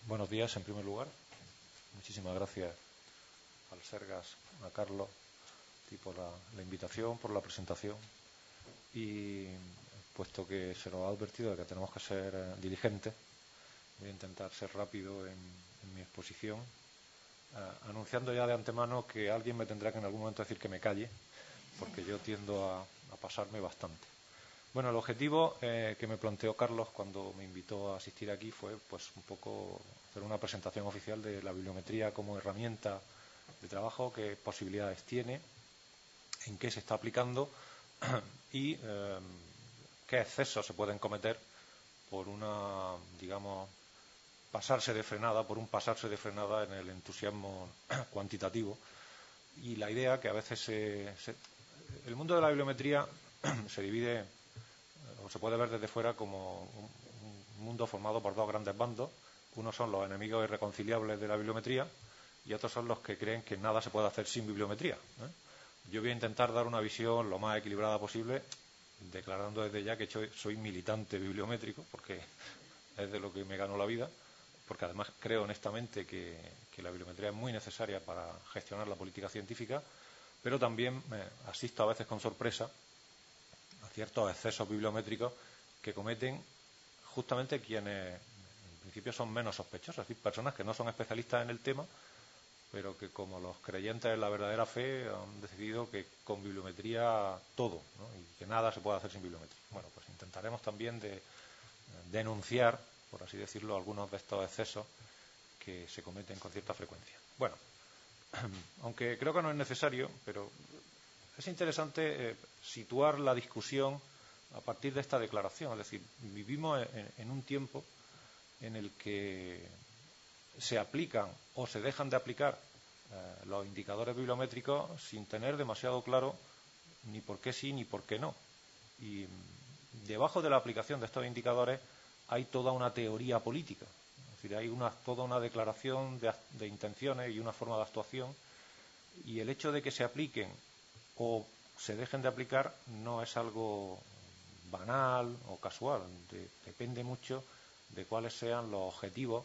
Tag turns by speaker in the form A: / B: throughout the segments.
A: Buenos días, en primer lugar. Muchísimas gracias al Sergas, a Carlos, por la invitación, por la presentación. Y puesto que se nos ha advertido de que tenemos que ser diligentes, voy a intentar ser rápido en mi exposición, anunciando ya de antemano que alguien me tendrá que en algún momento decir que me calle, porque yo tiendo a pasarme bastante. Bueno, el objetivo que me planteó Carlos cuando me invitó a asistir aquí fue pues un poco hacer una presentación oficial de la bibliometría como herramienta de trabajo, qué posibilidades tiene, en qué se está aplicando y qué excesos se pueden cometer por una, digamos, pasarse de frenada en el entusiasmo cuantitativo. Y la idea que a veces el mundo de la bibliometría se divide o se puede ver desde fuera como un mundo formado por dos grandes bandos. Unos son los enemigos irreconciliables de la bibliometría y otros son los que creen que nada se puede hacer sin bibliometría. Yo voy a intentar dar una visión lo más equilibrada posible, declarando desde ya que soy militante bibliométrico, porque es de lo que me ganó la vida, porque además creo honestamente que la bibliometría es muy necesaria para gestionar la política científica, pero también asisto a veces con sorpresa a ciertos excesos bibliométricos que cometen justamente quienes en principio son menos sospechosos, es decir, personas que no son especialistas en el tema, pero que como los creyentes en la verdadera fe han decidido que con bibliometría todo, ¿no? Y que nada se puede hacer sin bibliometría. Bueno, pues intentaremos también de denunciar, por así decirlo, algunos de estos excesos que se cometen con cierta frecuencia. Bueno, aunque creo que no es necesario, pero es interesante situar la discusión a partir de esta declaración. Es decir, vivimos en un tiempo en el que se aplican o se dejan de aplicar los indicadores bibliométricos sin tener demasiado claro ni por qué sí ni por qué no. Y debajo de la aplicación de estos indicadores hay toda una teoría política. Es decir, hay toda una declaración de intenciones y una forma de actuación. Y el hecho de que se apliquen o se dejen de aplicar no es algo banal o casual. Depende mucho de cuáles sean los objetivos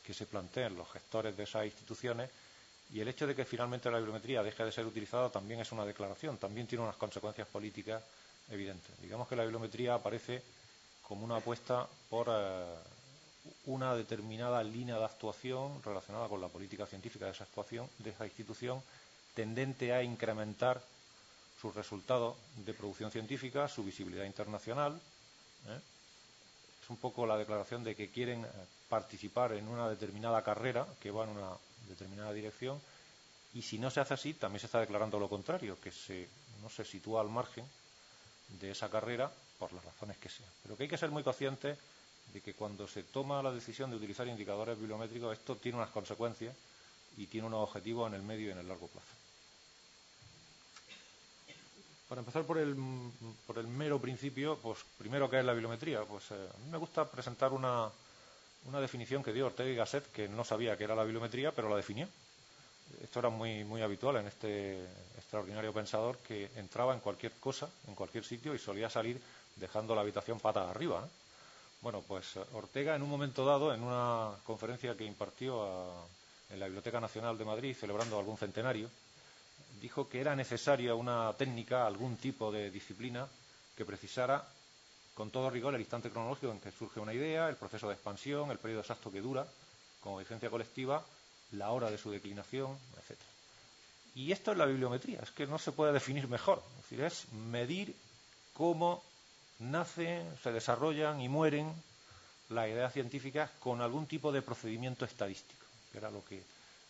A: que se planteen los gestores de esas instituciones, y el hecho de que finalmente la bibliometría deje de ser utilizada también es una declaración, también tiene unas consecuencias políticas evidentes. Digamos que la bibliometría aparece como una apuesta por una determinada línea de actuación relacionada con la política científica de esa actuación, de esa institución, tendente a incrementar sus resultados de producción científica, su visibilidad internacional. Es un poco la declaración de que quieren participar en una determinada carrera que va en una determinada dirección, y si no se hace así, también se está declarando lo contrario, que no se sitúa al margen de esa carrera por las razones que sean. Pero que hay que ser muy conscientes de que cuando se toma la decisión de utilizar indicadores bibliométricos, esto tiene unas consecuencias y tiene unos objetivos en el medio y en el largo plazo. Para empezar por el mero principio, pues primero, ¿qué es la bibliometría? Pues a mí me gusta presentar una definición que dio Ortega y Gasset, que no sabía que era la bibliometría, pero la definió. Esto era muy, muy habitual en este extraordinario pensador, que entraba en cualquier cosa, en cualquier sitio, y solía salir dejando la habitación patas arriba, ¿no? Bueno, pues Ortega, en un momento dado, en una conferencia que impartió en la Biblioteca Nacional de Madrid, celebrando algún centenario, dijo que era necesaria una técnica, algún tipo de disciplina que precisara con todo rigor el instante cronológico en que surge una idea, el proceso de expansión, el periodo exacto que dura, como vigencia colectiva, la hora de su declinación, etc. Y esto es la bibliometría, es que no se puede definir mejor. Es decir, es medir cómo nacen, se desarrollan y mueren las ideas científicas con algún tipo de procedimiento estadístico, que era lo que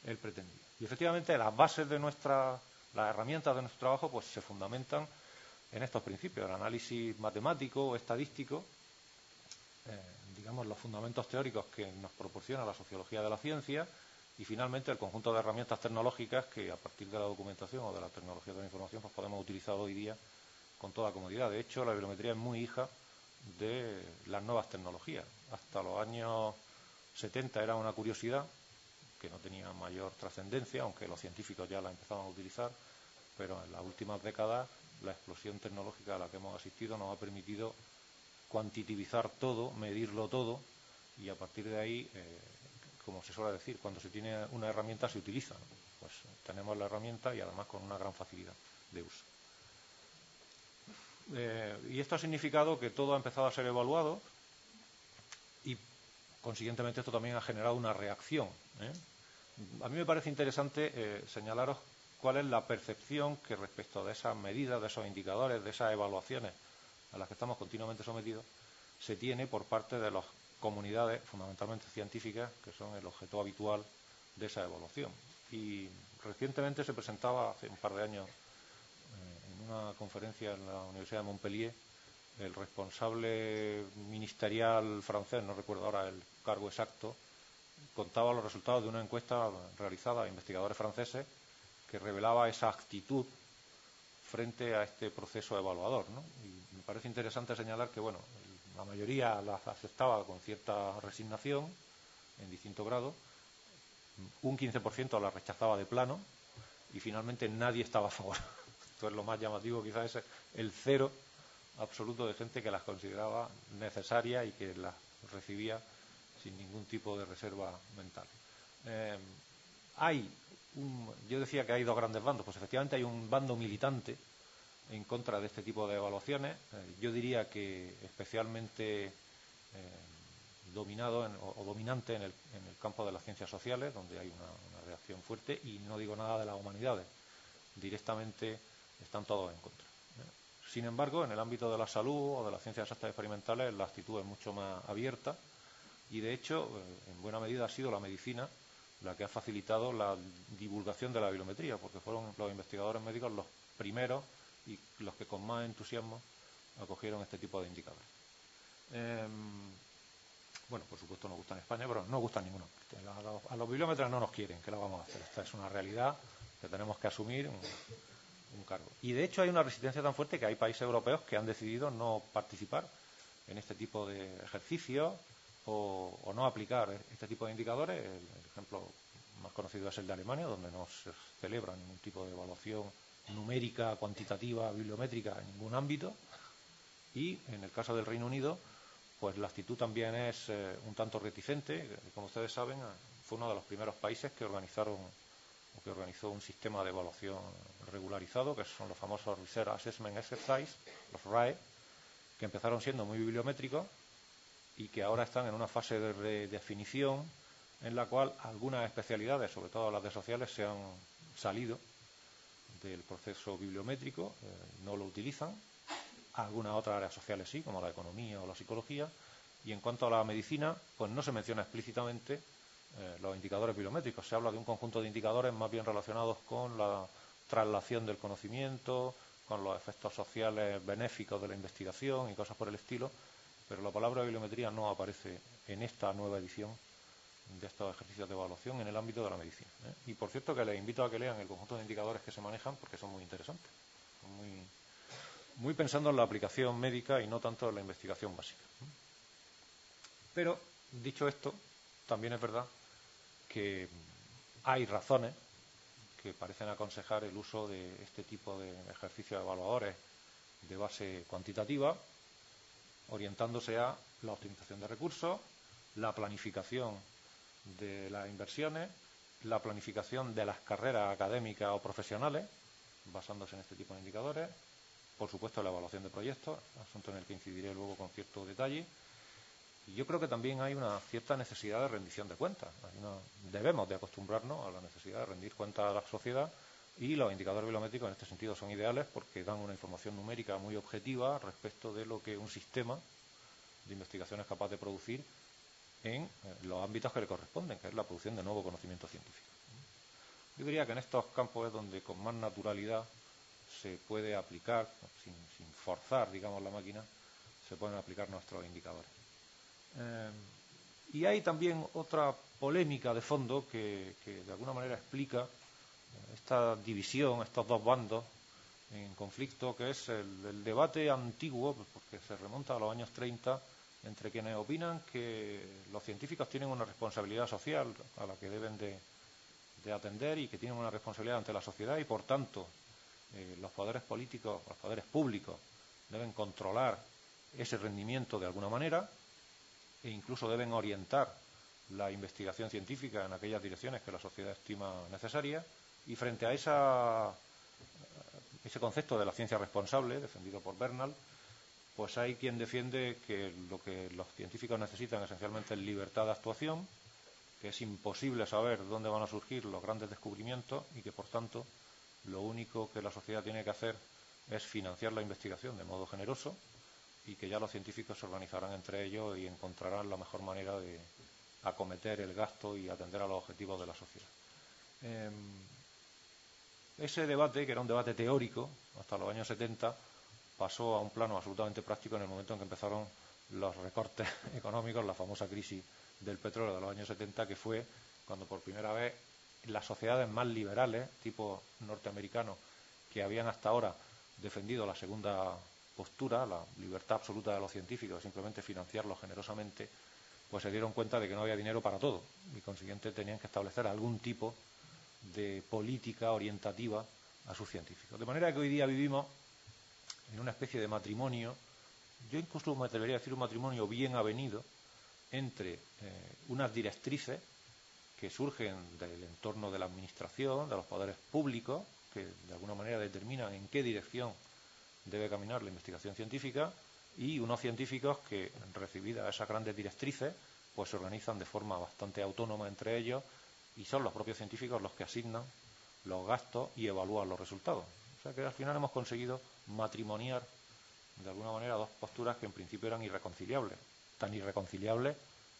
A: él pretendía. Y efectivamente las bases de las herramientas de nuestro trabajo pues se fundamentan en estos principios, el análisis matemático o estadístico, digamos los fundamentos teóricos que nos proporciona la sociología de la ciencia, y finalmente el conjunto de herramientas tecnológicas que a partir de la documentación o de la tecnología de la información pues podemos utilizar hoy día con toda comodidad. De hecho, la bibliometría es muy hija de las nuevas tecnologías. Hasta los años 70 era una curiosidad que no tenía mayor trascendencia, aunque los científicos ya la empezaban a utilizar, pero en las últimas décadas la explosión tecnológica a la que hemos asistido nos ha permitido cuantitivizar todo, medirlo todo, y a partir de ahí, como se suele decir, cuando se tiene una herramienta se utiliza, ¿no? Pues tenemos la herramienta y además con una gran facilidad de uso. Y esto ha significado que todo ha empezado a ser evaluado y, consiguientemente, esto también ha generado una reacción. A mí me parece interesante señalaros cuál es la percepción que respecto de esas medidas, de esos indicadores, de esas evaluaciones a las que estamos continuamente sometidos, se tiene por parte de las comunidades, fundamentalmente científicas, que son el objeto habitual de esa evaluación. Y recientemente se presentaba, hace un par de años, en una conferencia en la Universidad de Montpellier, el responsable ministerial francés, no recuerdo ahora el cargo exacto, contaba los resultados de una encuesta realizada a investigadores franceses que revelaba esa actitud frente a este proceso evaluador, ¿no? Y me parece interesante señalar que, bueno, la mayoría las aceptaba con cierta resignación, en distinto grado, un 15% las rechazaba de plano y finalmente nadie estaba a favor. Esto es lo más llamativo, quizás es el cero absoluto de gente que las consideraba necesarias y que las recibía sin ningún tipo de reserva mental. Yo decía que hay dos grandes bandos, pues efectivamente hay un bando militante en contra de este tipo de evaluaciones. Yo diría que especialmente dominado o dominante en el campo de las ciencias sociales, donde hay una reacción fuerte, y no digo nada de las humanidades. Directamente están todos en contra. Sin embargo, en el ámbito de la salud o de las ciencias exactas experimentales, la actitud es mucho más abierta y, de hecho, en buena medida ha sido la medicina la que ha facilitado la divulgación de la bibliometría, porque fueron los investigadores médicos los primeros y los que con más entusiasmo acogieron este tipo de indicadores. Bueno, por supuesto nos gusta en España, pero no gusta en ninguna parte. A los bibliómetras no nos quieren, ¿qué la vamos a hacer? Esta es una realidad que tenemos que asumir un cargo. Y de hecho hay una resistencia tan fuerte que hay países europeos que han decidido no participar en este tipo de ejercicios o no aplicar este tipo de indicadores. El ejemplo más conocido es el de Alemania, donde no se celebra ningún tipo de evaluación numérica, cuantitativa, bibliométrica en ningún ámbito. Y en el caso del Reino Unido, pues la actitud también es un tanto reticente. Como ustedes saben, fue uno de los primeros países que organizó un sistema de evaluación regularizado, que son los famosos Research Assessment Exercise, los RAE, que empezaron siendo muy bibliométricos y que ahora están en una fase de redefinición en la cual algunas especialidades, sobre todo las de sociales, se han salido del proceso bibliométrico, no lo utilizan. Algunas otras áreas sociales sí, como la economía o la psicología. Y en cuanto a la medicina, pues no se menciona explícitamente los indicadores bibliométricos. Se habla de un conjunto de indicadores más bien relacionados con la traslación del conocimiento, con los efectos sociales benéficos de la investigación y cosas por el estilo, pero la palabra bibliometría no aparece en esta nueva edición de estos ejercicios de evaluación en el ámbito de la medicina. Y por cierto que les invito a que lean el conjunto de indicadores que se manejan porque son muy interesantes, son muy pensando en la aplicación médica y no tanto en la investigación básica. Pero, dicho esto, también es verdad que hay razones que parecen aconsejar el uso de este tipo de ejercicios evaluadores de base cuantitativa, orientándose a la optimización de recursos, la planificación de las inversiones, la planificación de las carreras académicas o profesionales, basándose en este tipo de indicadores, por supuesto la evaluación de proyectos, asunto en el que incidiré luego con cierto detalle. Y yo creo que también hay una cierta necesidad de rendición de cuentas. Debemos de acostumbrarnos a la necesidad de rendir cuentas a la sociedad y los indicadores bibliométricos en este sentido son ideales porque dan una información numérica muy objetiva respecto de lo que un sistema de investigación es capaz de producir en los ámbitos que le corresponden, que es la producción de nuevo conocimiento científico. Yo diría que en estos campos es donde con más naturalidad se puede aplicar, sin forzar, digamos, la máquina, se pueden aplicar nuestros indicadores. Y hay también otra polémica de fondo que de alguna manera explica esta división, estos dos bandos en conflicto, que es el debate antiguo, porque se remonta a los años 30, entre quienes opinan que los científicos tienen una responsabilidad social a la que deben de atender y que tienen una responsabilidad ante la sociedad y, por tanto, los poderes políticos, los poderes públicos deben controlar ese rendimiento de alguna manera. e incluso deben orientar la investigación científica en aquellas direcciones que la sociedad estima necesarias, y frente a ese concepto de la ciencia responsable, defendido por Bernal, pues hay quien defiende que lo que los científicos necesitan esencialmente es libertad de actuación, que es imposible saber dónde van a surgir los grandes descubrimientos y que, por tanto, lo único que la sociedad tiene que hacer es financiar la investigación de modo generoso y que ya los científicos se organizarán entre ellos y encontrarán la mejor manera de acometer el gasto y atender a los objetivos de la sociedad. Ese debate, que era un debate teórico hasta los años 70, pasó a un plano absolutamente práctico en el momento en que empezaron los recortes económicos, la famosa crisis del petróleo de los años 70, que fue cuando por primera vez las sociedades más liberales, tipo norteamericano, que habían hasta ahora defendido la segunda postura, la libertad absoluta de los científicos, simplemente financiarlos generosamente, pues se dieron cuenta de que no había dinero para todo y, consiguiente, tenían que establecer algún tipo de política orientativa a sus científicos. De manera que hoy día vivimos en una especie de matrimonio, yo incluso me atrevería a decir un matrimonio bien avenido, entre unas directrices que surgen del entorno de la administración, de los poderes públicos, que de alguna manera determinan en qué dirección debe caminar la investigación científica, y unos científicos que, recibidas esas grandes directrices, pues se organizan de forma bastante autónoma entre ellos y son los propios científicos los que asignan los gastos y evalúan los resultados. O sea que al final hemos conseguido matrimoniar de alguna manera dos posturas que en principio eran irreconciliables, tan irreconciliables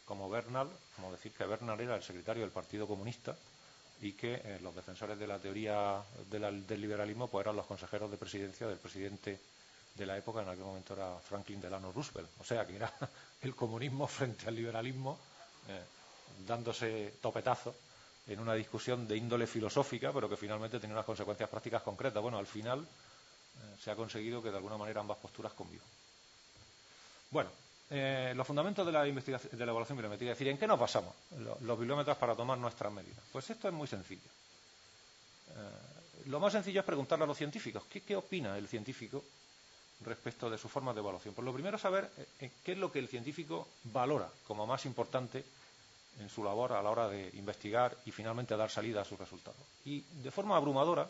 A: como Bernal, como decir que Bernal era el secretario del Partido Comunista y que los defensores de la teoría del liberalismo pues eran los consejeros de presidencia del presidente de la época, en aquel momento era Franklin Delano Roosevelt. O sea que era el comunismo frente al liberalismo, dándose topetazos en una discusión de índole filosófica, pero que finalmente tenía unas consecuencias prácticas concretas. Bueno, al final se ha conseguido que de alguna manera ambas posturas convivan. Bueno, los fundamentos de la investigación, de la evaluación bibliométrica, es decir, ¿en qué nos basamos los bibliómetros para tomar nuestras medidas? Pues esto es muy sencillo. Lo más sencillo es preguntarle a los científicos, ¿qué opina el científico respecto de sus formas de evaluación? Pues lo primero es saber qué es lo que el científico valora como más importante en su labor a la hora de investigar y finalmente dar salida a sus resultados. Y de forma abrumadora,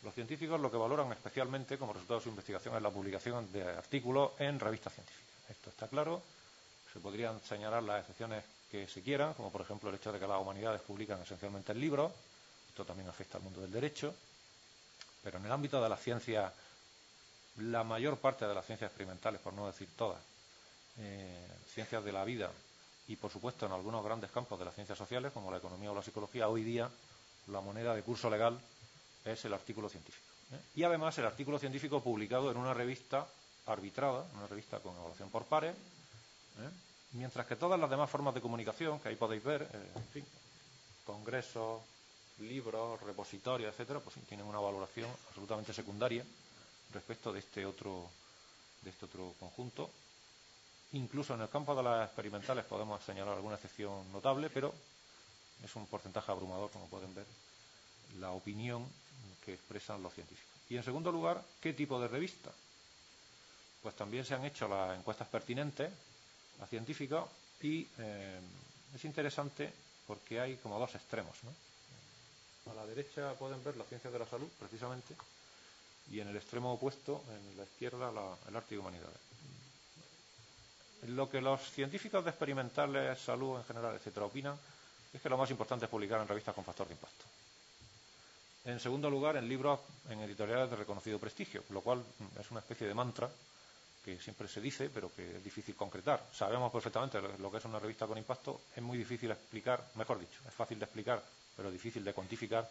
A: los científicos lo que valoran especialmente como resultado de su investigación es la publicación de artículos en revistas científicas. Esto está claro. Se podrían señalar las excepciones que se quieran, como por ejemplo el hecho de que las humanidades publican esencialmente en libros. Esto también afecta al mundo del derecho. Pero en el ámbito de las ciencias, la mayor parte de las ciencias experimentales, por no decir todas, ciencias de la vida y, por supuesto, en algunos grandes campos de las ciencias sociales, como la economía o la psicología, hoy día la moneda de curso legal es el artículo científico. Y además el artículo científico publicado en una revista arbitrada, una revista con evaluación por pares, mientras que todas las demás formas de comunicación, que ahí podéis ver, en fin, congresos, libros, repositorios, etcétera, pues tienen una valoración absolutamente secundaria respecto de este otro conjunto. Incluso en el campo de las experimentales podemos señalar alguna excepción notable, pero es un porcentaje abrumador, como pueden ver, la opinión que expresan los científicos. Y en segundo lugar, ¿qué tipo de revista? Pues también se han hecho las encuestas pertinentes a científicos y es interesante porque hay como dos extremos, ¿no? A la derecha pueden ver las ciencias de la salud, precisamente, y en el extremo opuesto, en la izquierda, el arte y humanidades. Lo que los científicos de experimentales, salud en general, etcétera, opinan es que lo más importante es publicar en revistas con factor de impacto. En segundo lugar, en libros, en editoriales de reconocido prestigio, lo cual es una especie de mantra que siempre se dice, pero que es difícil concretar. Sabemos perfectamente lo que es una revista con impacto, es muy difícil explicar, mejor dicho, es fácil de explicar, pero difícil de cuantificar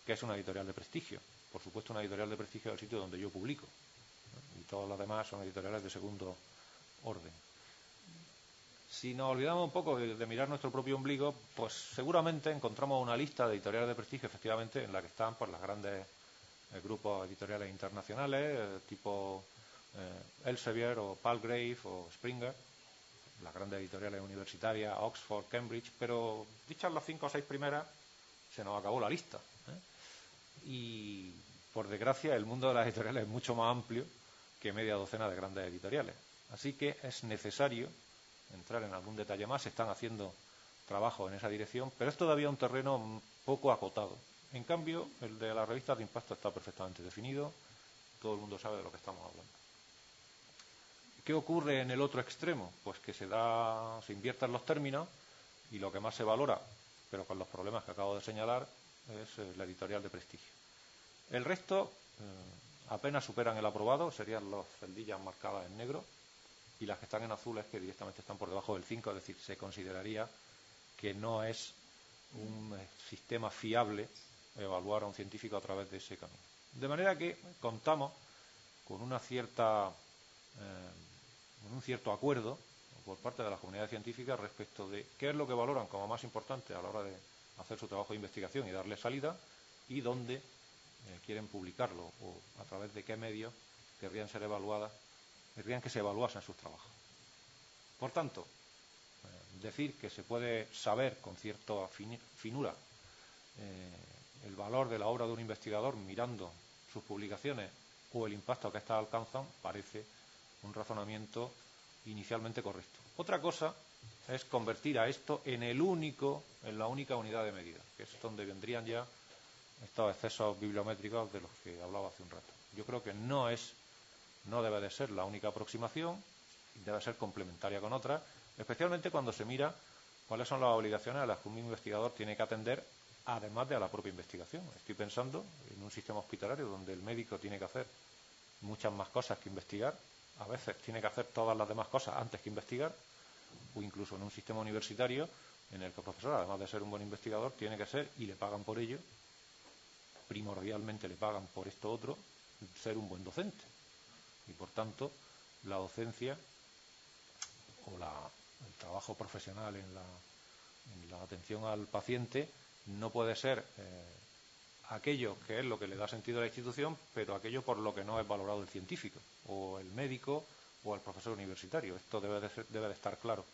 A: qué es una editorial de prestigio. Por supuesto, una editorial de prestigio es el sitio donde yo publico, ¿no? Y todas las demás son editoriales de segundo orden. Si nos olvidamos un poco de mirar nuestro propio ombligo, pues seguramente encontramos una lista de editoriales de prestigio, efectivamente, en la que están pues, los grandes grupos editoriales internacionales, tipo Elsevier o Palgrave o Springer, las grandes editoriales universitarias, Oxford, Cambridge, pero dichas las 5 o 6 primeras, se nos acabó la lista. Y, por desgracia, el mundo de las editoriales es mucho más amplio que media docena de grandes editoriales. Así que es necesario entrar en algún detalle más. Se están haciendo trabajos en esa dirección, pero es todavía un terreno poco acotado. En cambio, el de las revistas de impacto está perfectamente definido, todo el mundo sabe de lo que estamos hablando. ¿Qué ocurre en el otro extremo? Pues que se invierten los términos y lo que más se valora, pero con los problemas que acabo de señalar, es la editorial de prestigio. El resto apenas superan el aprobado, serían las celdillas marcadas en negro, y las que están en azul es que directamente están por debajo del 5, es decir, se consideraría que no es un sistema fiable evaluar a un científico a través de ese camino. De manera que contamos con un cierto acuerdo por parte de la comunidad científica respecto de qué es lo que valoran como más importante a la hora de hacer su trabajo de investigación y darle salida, y dónde quieren publicarlo, o a través de qué medios querrían que se evaluasen sus trabajos. Por tanto, decir que se puede saber con cierta finura el valor de la obra de un investigador mirando sus publicaciones o el impacto que éstas alcanzan parece un razonamiento inicialmente correcto. Otra cosa es convertir a esto en la única unidad de medida, que es donde vendrían ya estos excesos bibliométricos de los que hablaba hace un rato. Yo creo que no debe de ser la única aproximación, debe ser complementaria con otras, especialmente cuando se mira cuáles son las obligaciones a las que un investigador tiene que atender, además de a la propia investigación. Estoy pensando en un sistema hospitalario donde el médico tiene que hacer muchas más cosas que investigar, a veces tiene que hacer todas las demás cosas antes que investigar, o incluso en un sistema universitario en el que el profesor, además de ser un buen investigador, tiene que ser, y le pagan por ello, primordialmente le pagan por esto otro, ser un buen docente. Y por tanto, la docencia o el trabajo profesional en la atención al paciente no puede ser aquello que es lo que le da sentido a la institución, pero aquello por lo que no es valorado el científico, o el médico, o el profesor universitario. Esto debe de estar claro.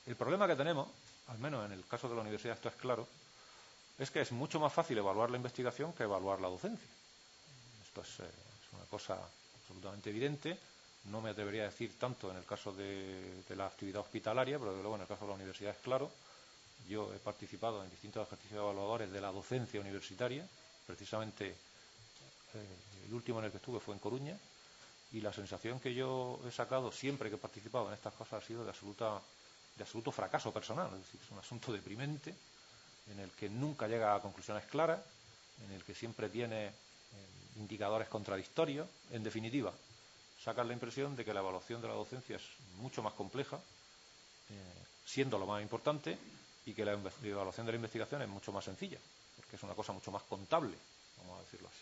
A: El problema que tenemos, al menos en el caso de la universidad esto es claro, es que es mucho más fácil evaluar la investigación que evaluar la docencia. Esto es una cosa absolutamente evidente. No me atrevería a decir tanto en el caso de la actividad hospitalaria, pero desde luego en el caso de la universidad es claro. Yo he participado en distintos ejercicios evaluadores de la docencia universitaria, precisamente el último en el que estuve fue en Coruña, y la sensación que yo he sacado siempre que he participado en estas cosas ha sido de absoluto fracaso personal. Es decir, es un asunto deprimente en el que nunca llega a conclusiones claras, en el que siempre tiene indicadores contradictorios. En definitiva, sacas la impresión de que la evaluación de la docencia es mucho más compleja, siendo lo más importante, y que la evaluación de la investigación es mucho más sencilla, porque es una cosa mucho más contable, vamos a decirlo así.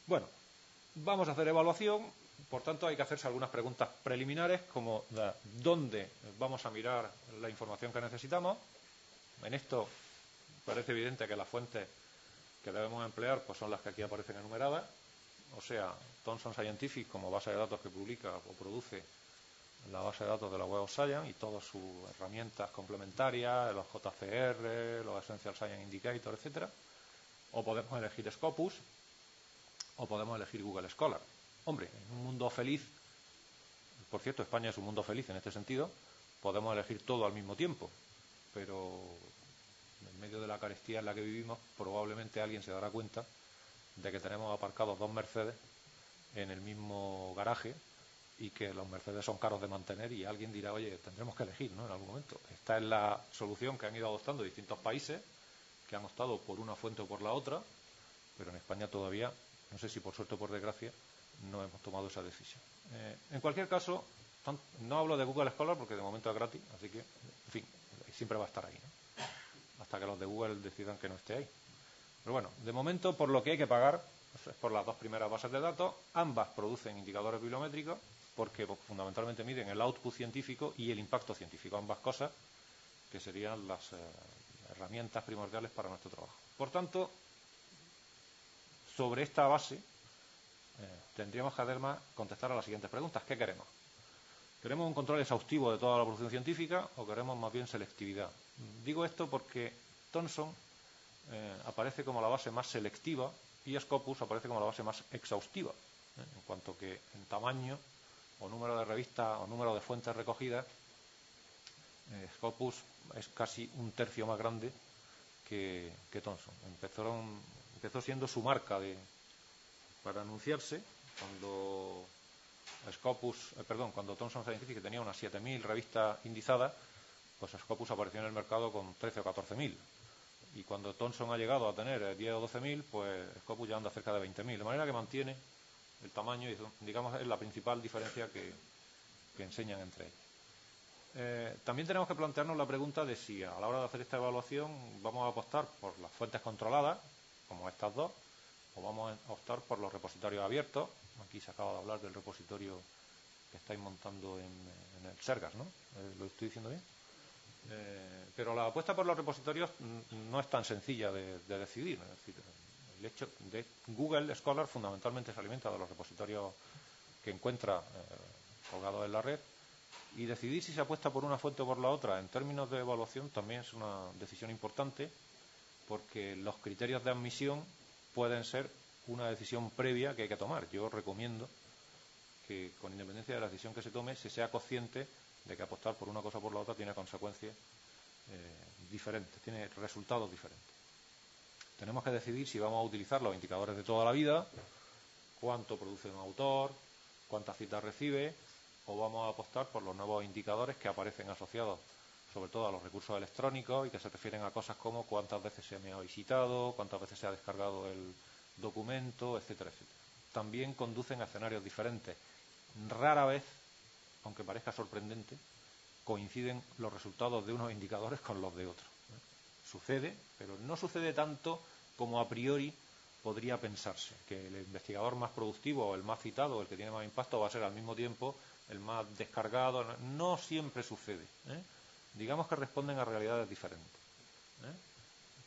A: Bueno, vamos a hacer evaluación, por tanto hay que hacerse algunas preguntas preliminares, como dónde vamos a mirar la información que necesitamos. En esto parece evidente que las fuentes que debemos emplear pues son las que aquí aparecen enumeradas, o sea, Thomson Scientific como base de datos que publica o produce la base de datos de la Web of Science y todas sus herramientas complementarias, los JCR, los Essential Science Indicator, etcétera. O podemos elegir Scopus, o podemos elegir Google Scholar. Hombre, en un mundo feliz, por cierto, España es un mundo feliz en este sentido, podemos elegir todo al mismo tiempo, pero en medio de la carestía en la que vivimos, probablemente alguien se dará cuenta de que tenemos aparcados 2 Mercedes en el mismo garaje, y que los Mercedes son caros de mantener, y alguien dirá, oye, tendremos que elegir, ¿no?, en algún momento. Esta es la solución que han ido adoptando distintos países, que han optado por una fuente o por la otra, pero en España todavía, no sé si por suerte o por desgracia, no hemos tomado esa decisión. En cualquier caso, no hablo de Google Scholar porque de momento es gratis, así que, en fin, siempre va a estar ahí, ¿no?, hasta que los de Google decidan que no esté ahí. Pero bueno, de momento, por lo que hay que pagar es por las 2 primeras bases de datos. Ambas producen indicadores bibliométricos, porque fundamentalmente miden el output científico y el impacto científico, ambas cosas que serían las herramientas primordiales para nuestro trabajo. Por tanto, sobre esta base tendríamos que además contestar a las siguientes preguntas. ¿Qué queremos? ¿Queremos un control exhaustivo de toda la producción científica o queremos más bien selectividad? Digo esto porque Thomson aparece como la base más selectiva y Scopus aparece como la base más exhaustiva, en cuanto que en tamaño o número de revistas o número de fuentes recogidas, Scopus es casi un tercio más grande que Thomson. Empezó siendo su marca para anunciarse cuando cuando Thomson Scientific tenía unas 7.000 revistas indizadas, pues Scopus apareció en el mercado con 13 o 14.000. Y cuando Thomson ha llegado a tener 10 o 12.000, pues Scopus ya anda cerca de 20.000. De manera que mantiene el tamaño y, digamos, es la principal diferencia que enseñan entre ellos. También tenemos que plantearnos la pregunta de si a la hora de hacer esta evaluación vamos a apostar por las fuentes controladas, como estas dos, o vamos a optar por los repositorios abiertos. Aquí se acaba de hablar del repositorio que estáis montando en el Sergas, ¿no? ¿Lo estoy diciendo bien? Pero la apuesta por los repositorios no es tan sencilla de decidir. Es decir, el hecho de Google Scholar fundamentalmente se alimenta de los repositorios que encuentra colgados en la red, y decidir si se apuesta por una fuente o por la otra en términos de evaluación también es una decisión importante, porque los criterios de admisión pueden ser una decisión previa que hay que tomar. Yo recomiendo que, con independencia de la decisión que se tome, se sea consciente de que apostar por una cosa o por la otra tiene consecuencias diferentes, tiene resultados diferentes. Tenemos que decidir si vamos a utilizar los indicadores de toda la vida, cuánto produce un autor, cuántas citas recibe, o vamos a apostar por los nuevos indicadores que aparecen asociados sobre todo a los recursos electrónicos y que se refieren a cosas como cuántas veces se me ha visitado, cuántas veces se ha descargado el documento, etcétera, etcétera. También conducen a escenarios diferentes. Rara vez, aunque parezca sorprendente, coinciden los resultados de unos indicadores con los de otros. Sucede, pero no sucede tanto como a priori podría pensarse, que el investigador más productivo o el más citado o el que tiene más impacto va a ser al mismo tiempo el más descargado. No siempre sucede. Digamos que responden a realidades diferentes.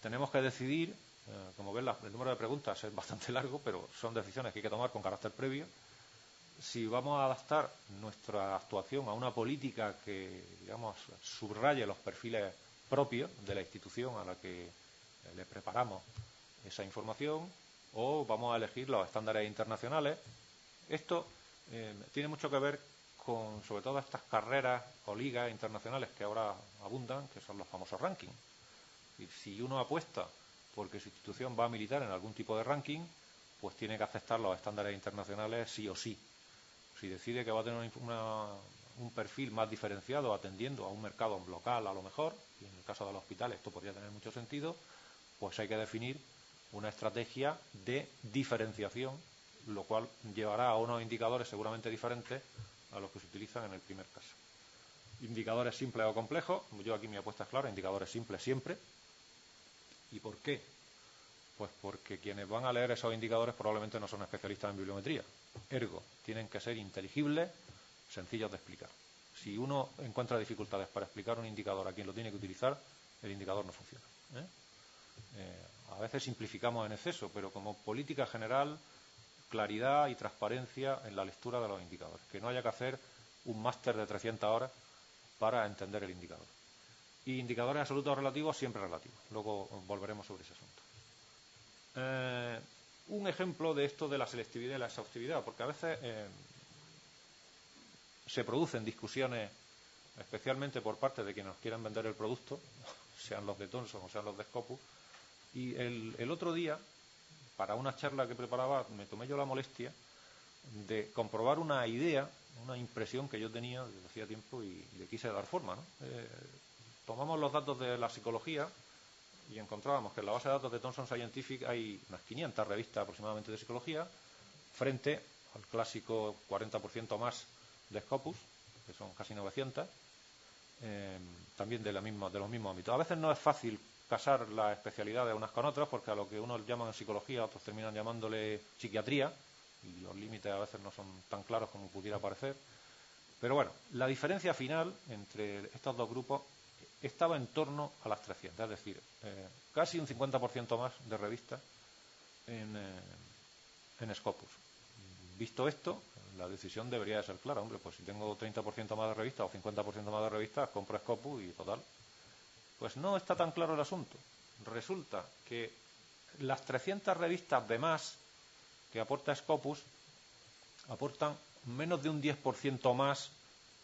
A: Tenemos que decidir, como ven, el número de preguntas es bastante largo, pero son decisiones que hay que tomar con carácter previo. Si vamos a adaptar nuestra actuación a una política que, digamos, subraye los perfiles propios de la institución a la que le preparamos esa información, o vamos a elegir los estándares internacionales. Esto tiene mucho que ver con, sobre todo, estas carreras o ligas internacionales que ahora abundan, que son los famosos rankings. Y si uno apuesta porque su institución va a militar en algún tipo de ranking, pues tiene que aceptar los estándares internacionales sí o sí. Si decide que va a tener un perfil más diferenciado atendiendo a un mercado local a lo mejor, y en el caso del hospital esto podría tener mucho sentido, pues hay que definir una estrategia de diferenciación, lo cual llevará a unos indicadores seguramente diferentes a los que se utilizan en el primer caso. Indicadores simples o complejos, yo aquí mi apuesta es clara, indicadores simples siempre. ¿Y por qué? Pues porque quienes van a leer esos indicadores probablemente no son especialistas en bibliometría. Ergo, tienen que ser inteligibles, sencillos de explicar. Si uno encuentra dificultades para explicar un indicador a quien lo tiene que utilizar, el indicador no funciona. A veces simplificamos en exceso, pero como política general, claridad y transparencia en la lectura de los indicadores. Que no haya que hacer un máster de 300 horas para entender el indicador. Y indicadores absolutos o relativos, siempre relativos. Luego volveremos sobre ese asunto. Un ejemplo de esto de la selectividad y la exhaustividad, porque a veces se producen discusiones, especialmente por parte de quienes nos quieren vender el producto, sean los de Thomson o sean los de Scopus, y el otro día, para una charla que preparaba, me tomé yo la molestia de comprobar una idea, una impresión que yo tenía desde hacía tiempo y le quise dar forma, ¿no? Tomamos los datos de la psicología y encontrábamos que en la base de datos de Thomson Scientific hay unas 500 revistas aproximadamente de psicología, frente al clásico 40% más de Scopus, que son casi 900, también de los mismos ámbitos. A veces no es fácil casar las especialidades unas con otras, porque a lo que unos llaman psicología, otros terminan llamándole psiquiatría, y los límites a veces no son tan claros como pudiera parecer. Pero bueno, la diferencia final entre estos dos grupos estaba en torno a las 300, es decir, casi un 50% más de revistas en Scopus. Visto esto, la decisión debería de ser clara. Hombre, pues si tengo 30% más de revistas o 50% más de revistas, compro Scopus y total. Pues no está tan claro el asunto. Resulta que las 300 revistas de más que aporta Scopus aportan menos de un 10% más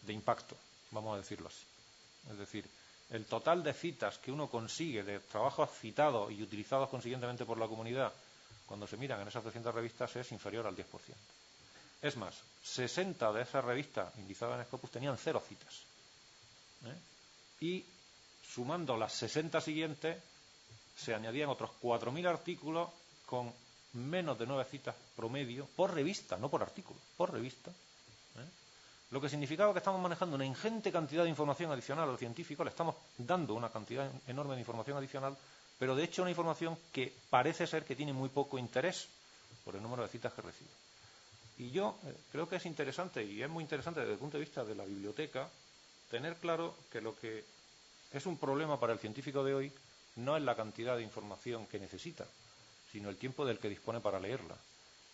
A: de impacto, vamos a decirlo así. Es decir, el total de citas que uno consigue, de trabajos citados y utilizados consiguientemente por la comunidad, cuando se miran en esas 200 revistas, es inferior al 10%. Es más, 60 de esas revistas indizadas en Scopus tenían 0 citas. Y sumando las 60 siguientes, se añadían otros 4.000 artículos con menos de 9 citas promedio por revista, no por artículo, por revista. Lo que significaba que estamos manejando una ingente cantidad de información adicional al científico, le estamos dando una cantidad enorme de información adicional, pero de hecho una información que parece ser que tiene muy poco interés por el número de citas que recibe. Y yo creo que es interesante, y es muy interesante desde el punto de vista de la biblioteca, tener claro que lo que es un problema para el científico de hoy no es la cantidad de información que necesita, sino el tiempo del que dispone para leerla.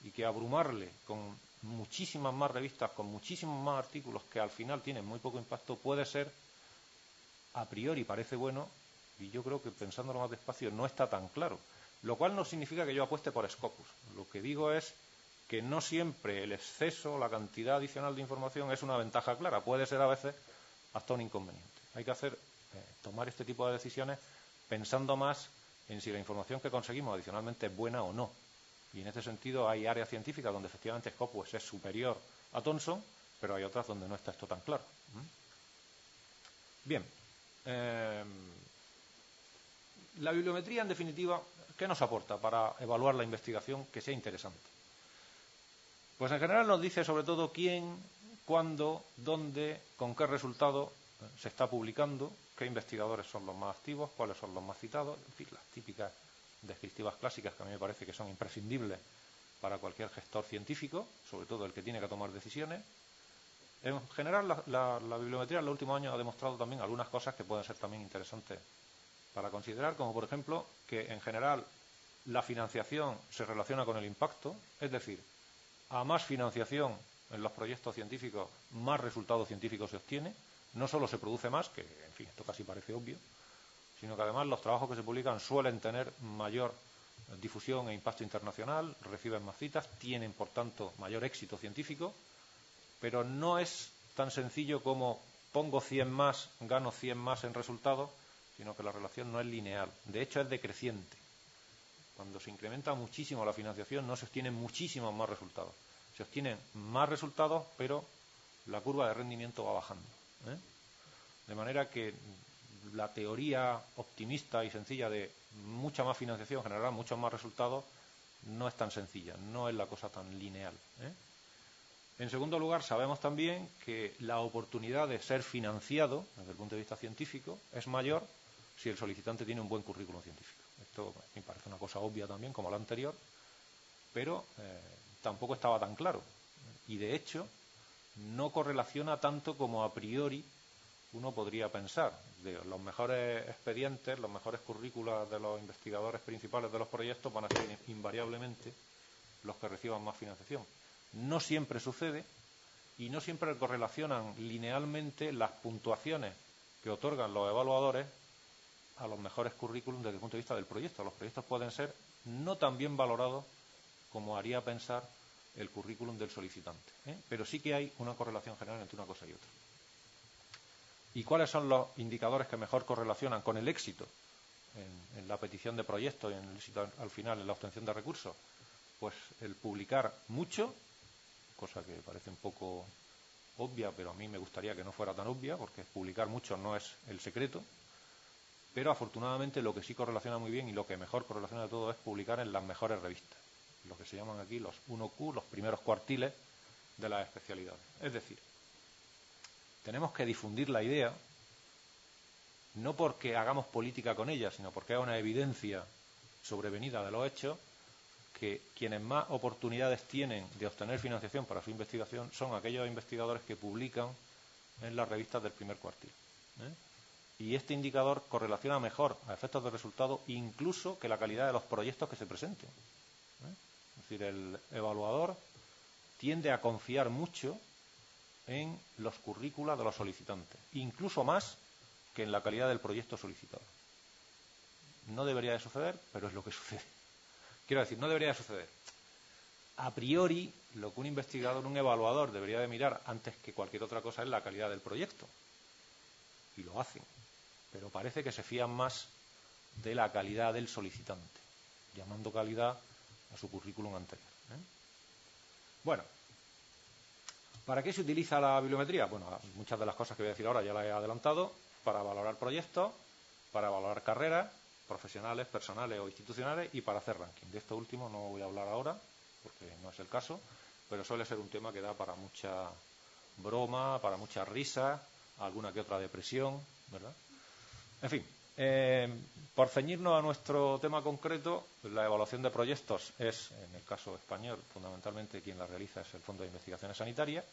A: Y que abrumarle con muchísimas más revistas, con muchísimos más artículos que al final tienen muy poco impacto, puede ser, a priori parece bueno, y yo creo que pensándolo más despacio no está tan claro. Lo cual no significa que yo apueste por Scopus. Lo que digo es que no siempre el exceso, la cantidad adicional de información es una ventaja clara. Puede ser a veces hasta un inconveniente. Hay que tomar este tipo de decisiones pensando más en si la información que conseguimos adicionalmente es buena o no. Y en este sentido hay áreas científicas donde efectivamente Scopus es superior a Thomson, pero hay otras donde no está esto tan claro. Bien. La bibliometría, en definitiva, ¿qué nos aporta para evaluar la investigación que sea interesante? Pues en general nos dice sobre todo quién, cuándo, dónde, con qué resultado se está publicando, qué investigadores son los más activos, cuáles son los más citados, en fin, las típicas descriptivas clásicas que a mí me parece que son imprescindibles para cualquier gestor científico, sobre todo el que tiene que tomar decisiones. En general, la bibliometría en los últimos años ha demostrado también algunas cosas que pueden ser también interesantes para considerar, como por ejemplo que en general la financiación se relaciona con el impacto, es decir, a más financiación en los proyectos científicos, más resultados científicos se obtiene. No solo se produce más, que en fin, esto casi parece obvio, sino que además los trabajos que se publican suelen tener mayor difusión e impacto internacional, reciben más citas, tienen por tanto mayor éxito científico, pero no es tan sencillo como pongo 100 más, gano 100 más en resultados, sino que la relación no es lineal, de hecho es decreciente. Cuando se incrementa muchísimo la financiación no se obtienen muchísimos más resultados, se obtienen más resultados, pero la curva de rendimiento va bajando. De manera que la teoría optimista y sencilla de mucha más financiación generará muchos más resultados no es tan sencilla, no es la cosa tan lineal. En segundo lugar, sabemos también que la oportunidad de ser financiado desde el punto de vista científico es mayor si el solicitante tiene un buen currículum científico. Esto me parece una cosa obvia también, como la anterior, pero tampoco estaba tan claro. Y de hecho, no correlaciona tanto como a priori uno podría pensar. De los mejores expedientes, los mejores currículas de los investigadores principales de los proyectos van a ser invariablemente los que reciban más financiación. No siempre sucede y no siempre correlacionan linealmente las puntuaciones que otorgan los evaluadores a los mejores currículums desde el punto de vista del proyecto. Los proyectos pueden ser no tan bien valorados como haría pensar el currículum del solicitante, pero sí que hay una correlación general entre una cosa y otra. ¿Y cuáles son los indicadores que mejor correlacionan con el éxito en la petición de proyectos y en el éxito al final en la obtención de recursos? Pues el publicar mucho, cosa que parece un poco obvia, pero a mí me gustaría que no fuera tan obvia, porque publicar mucho no es el secreto, pero afortunadamente lo que sí correlaciona muy bien y lo que mejor correlaciona de todo es publicar en las mejores revistas, lo que se llaman aquí los 1Q, los primeros cuartiles de las especialidades. Es decir, tenemos que difundir la idea, no porque hagamos política con ella, sino porque es una evidencia sobrevenida de los hechos, que quienes más oportunidades tienen de obtener financiación para su investigación son aquellos investigadores que publican en las revistas del primer cuartil. Y este indicador correlaciona mejor a efectos de resultado incluso que la calidad de los proyectos que se presenten. Es decir, el evaluador tiende a confiar mucho en los currícula de los solicitantes, incluso más que en la calidad del proyecto solicitado. No debería de suceder, pero es lo que sucede. Quiero decir, no debería de suceder. a priori, lo que un investigador, un evaluador debería de mirar antes que cualquier otra cosa es la calidad del proyecto. Y lo hacen. Pero parece que se fían más de la calidad del solicitante, llamando calidad a su currículum anterior. Bueno, ¿para qué se utiliza la bibliometría? Bueno, muchas de las cosas que voy a decir ahora ya las he adelantado. Para valorar proyectos, para valorar carreras profesionales, personales o institucionales y para hacer ranking. De esto último no voy a hablar ahora, porque no es el caso, pero suele ser un tema que da para mucha broma, para mucha risa, alguna que otra depresión, ¿verdad? En fin, por ceñirnos a nuestro tema concreto, la evaluación de proyectos es, en el caso español, fundamentalmente quien la realiza es el Fondo de Investigaciones Sanitarias,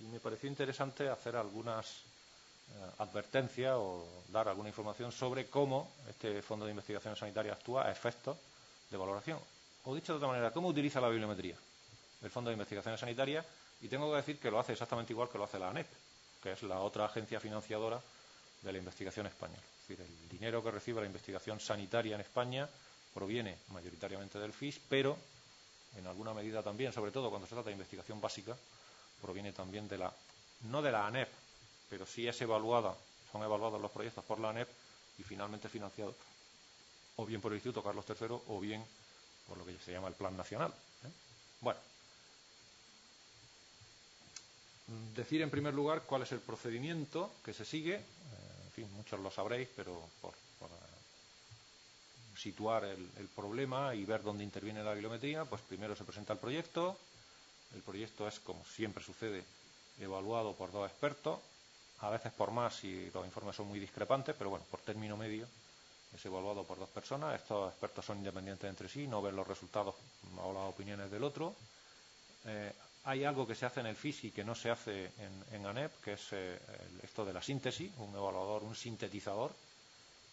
A: y me pareció interesante hacer algunas advertencias o dar alguna información sobre cómo este Fondo de Investigaciones Sanitarias actúa a efectos de valoración. O dicho de otra manera, ¿cómo utiliza la bibliometría el Fondo de Investigaciones Sanitarias? Y tengo que decir que lo hace exactamente igual que lo hace la ANEP, que es la otra agencia financiadora de la investigación española. Es decir, el dinero que recibe la investigación sanitaria en España proviene mayoritariamente del FIS, pero en alguna medida también, sobre todo cuando se trata de investigación básica, proviene también de no de la ANEP, pero sí son evaluados los proyectos por la ANEP y finalmente financiados o bien por el Instituto Carlos III o bien por lo que se llama el Plan Nacional. Bueno, decir en primer lugar cuál es el procedimiento que se sigue. En fin, muchos lo sabréis, pero por situar el problema y ver dónde interviene la bibliometría, pues primero se presenta el proyecto. El proyecto es, como siempre sucede, evaluado por 2 expertos, a veces por más si los informes son muy discrepantes, pero bueno, por término medio es evaluado por 2 personas. Estos expertos son independientes entre sí, no ven los resultados o las opiniones del otro. Hay algo que se hace en el FIS y que no se hace en ANEP, que es esto de la síntesis, un evaluador, un sintetizador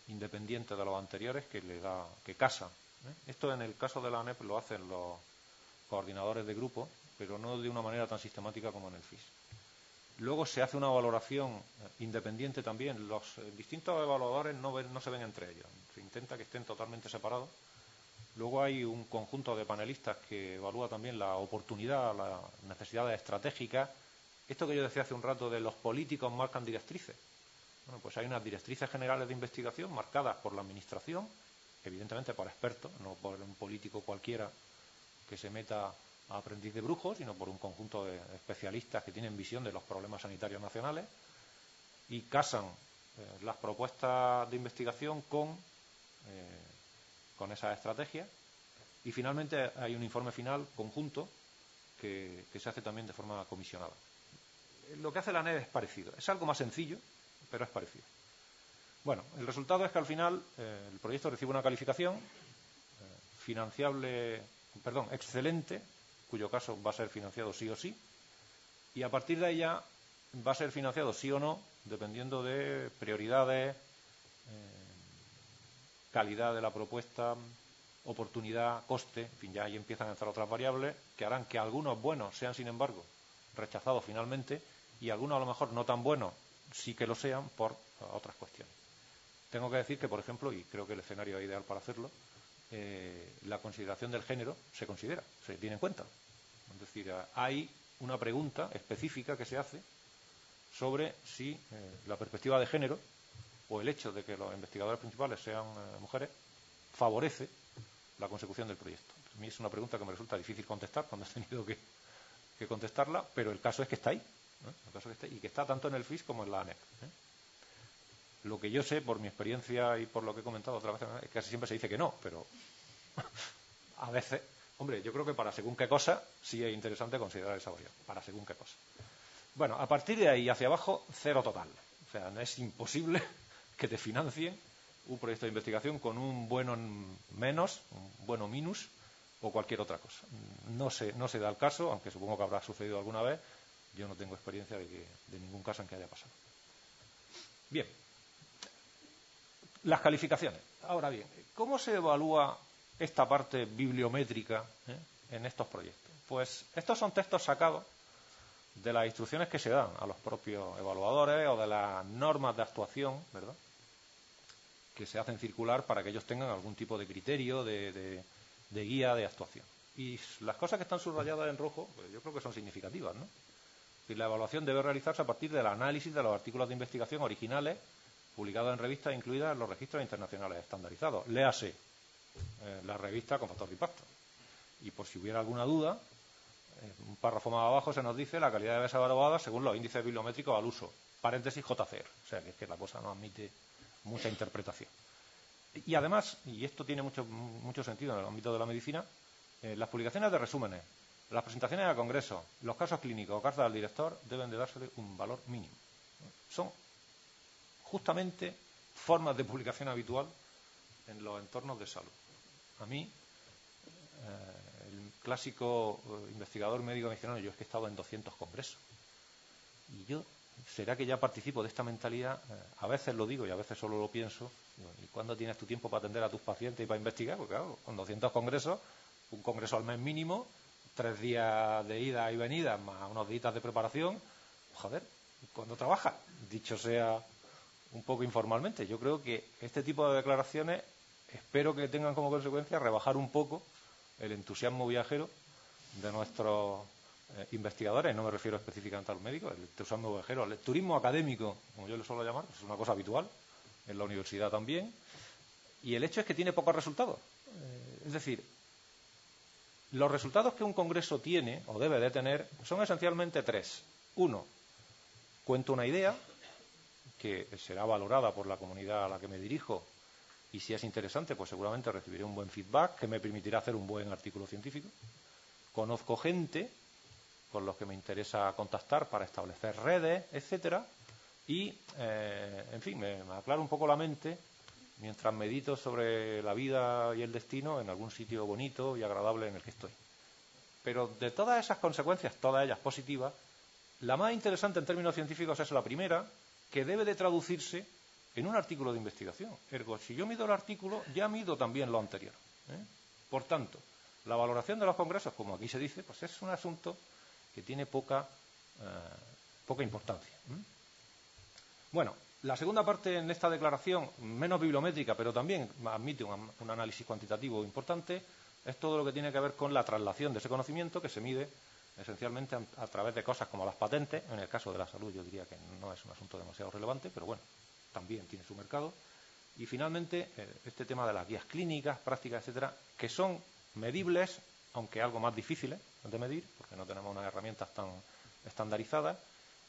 A: independiente de los anteriores que casa. Esto en el caso de la ANEP lo hacen los coordinadores de grupo, pero no de una manera tan sistemática como en el FIS. Luego se hace una valoración independiente también. Los distintos evaluadores no se ven entre ellos. Se intenta que estén totalmente separados. Luego hay un conjunto de panelistas que evalúa también la oportunidad, las necesidades estratégicas. Esto que yo decía hace un rato de los políticos marcan directrices. Bueno, pues hay unas directrices generales de investigación marcadas por la Administración, evidentemente por expertos, no por un político cualquiera que se meta a aprendiz de brujo, sino por un conjunto de especialistas que tienen visión de los problemas sanitarios nacionales y casan las propuestas de investigación con esas estrategias, y finalmente hay un informe final conjunto que se hace también de forma comisionada. Lo que hace la ANEP es parecido, es algo más sencillo, pero es parecido. Bueno, el resultado es que al final el proyecto recibe una calificación excelente, cuyo caso va a ser financiado sí o sí, y a partir de ella va a ser financiado sí o no, dependiendo de prioridades, calidad de la propuesta, oportunidad, coste, en fin, ya ahí empiezan a entrar otras variables que harán que algunos buenos sean, sin embargo, rechazados finalmente y algunos a lo mejor no tan buenos sí que lo sean por otras cuestiones. Tengo que decir que, por ejemplo, y creo que el escenario es ideal para hacerlo, la consideración del género se tiene en cuenta. Es decir, hay una pregunta específica que se hace sobre si la perspectiva de género o el hecho de que los investigadores principales sean mujeres favorece la consecución del proyecto. A mí es una pregunta que me resulta difícil contestar cuando he tenido que contestarla, pero el caso es que está ahí, y que está tanto en el FIS como en la ANEP. Lo que yo sé, por mi experiencia y por lo que he comentado otra vez, es que casi siempre se dice que no, pero a veces, hombre, yo creo que para según qué cosa sí es interesante considerar esa variable, para según qué cosa. Bueno, a partir de ahí hacia abajo, cero total. O sea, no es imposible que te financien un proyecto de investigación con un bueno menos, un bueno minus o cualquier otra cosa. No se da el caso, aunque supongo que habrá sucedido alguna vez. Yo no tengo experiencia de ningún caso en que haya pasado. Bien, las calificaciones. Ahora bien, ¿cómo se evalúa esta parte bibliométrica en estos proyectos? Pues estos son textos sacados de las instrucciones que se dan a los propios evaluadores o de las normas de actuación, ¿verdad?, que se hacen circular para que ellos tengan algún tipo de criterio, de guía de actuación. Y las cosas que están subrayadas en rojo, pues yo creo que son significativas, ¿no? Y la evaluación debe realizarse a partir del análisis de los artículos de investigación originales publicados en revistas incluidas en los registros internacionales estandarizados. Léase la revista con factor de impacto. Y por si hubiera alguna duda, un párrafo más abajo se nos dice la calidad debe ser evaluada según los índices bibliométricos al uso. Paréntesis JCR. O sea, que es que la cosa no admite mucha interpretación. Y además, y esto tiene mucho sentido en el ámbito de la medicina, las publicaciones de resúmenes, las presentaciones a congresos, los casos clínicos o cartas al director deben de dársele un valor mínimo. Son justamente formas de publicación habitual en los entornos de salud. A mí, el clásico investigador médico me dice, no, yo es que he estado en 200 congresos. Y yo, ¿será que ya participo de esta mentalidad? A veces lo digo y a veces solo lo pienso. ¿Y cuándo tienes tu tiempo para atender a tus pacientes y para investigar? Porque claro, con 200 congresos, un congreso al mes mínimo, 3 días de ida y venida, más unos días de preparación, joder, ¿cuándo trabajas? Dicho sea un poco informalmente. Yo creo que este tipo de declaraciones espero que tengan como consecuencia rebajar un poco el entusiasmo viajero de nuestros investigadores. No me refiero específicamente a los médicos, el entusiasmo viajero, el turismo académico, como yo le suelo llamar, es una cosa habitual, en la universidad también, y el hecho es que tiene pocos resultados. Es decir, los resultados que un congreso tiene, o debe de tener, son esencialmente 3. 1, cuento una idea que será valorada por la comunidad a la que me dirijo, y si es interesante, pues seguramente recibiré un buen feedback que me permitirá hacer un buen artículo científico. Conozco gente con los que me interesa contactar para establecer redes, etcétera, y, en fin, me aclaro un poco la mente mientras medito sobre la vida y el destino en algún sitio bonito y agradable en el que estoy. Pero de todas esas consecuencias, todas ellas positivas, la más interesante en términos científicos es la primera, que debe de traducirse en un artículo de investigación. Ergo, si yo mido el artículo, ya mido también lo anterior. Por tanto, la valoración de los congresos, como aquí se dice, pues es un asunto que tiene poca importancia. Bueno, la segunda parte en esta declaración, menos bibliométrica, pero también admite un análisis cuantitativo importante, es todo lo que tiene que ver con la traslación de ese conocimiento que se mide esencialmente a través de cosas como las patentes. En el caso de la salud yo diría que no es un asunto demasiado relevante, pero bueno, también tiene su mercado. Y finalmente, este tema de las guías clínicas, prácticas, etcétera, que son medibles, aunque algo más difíciles de medir, porque no tenemos unas herramientas tan estandarizadas,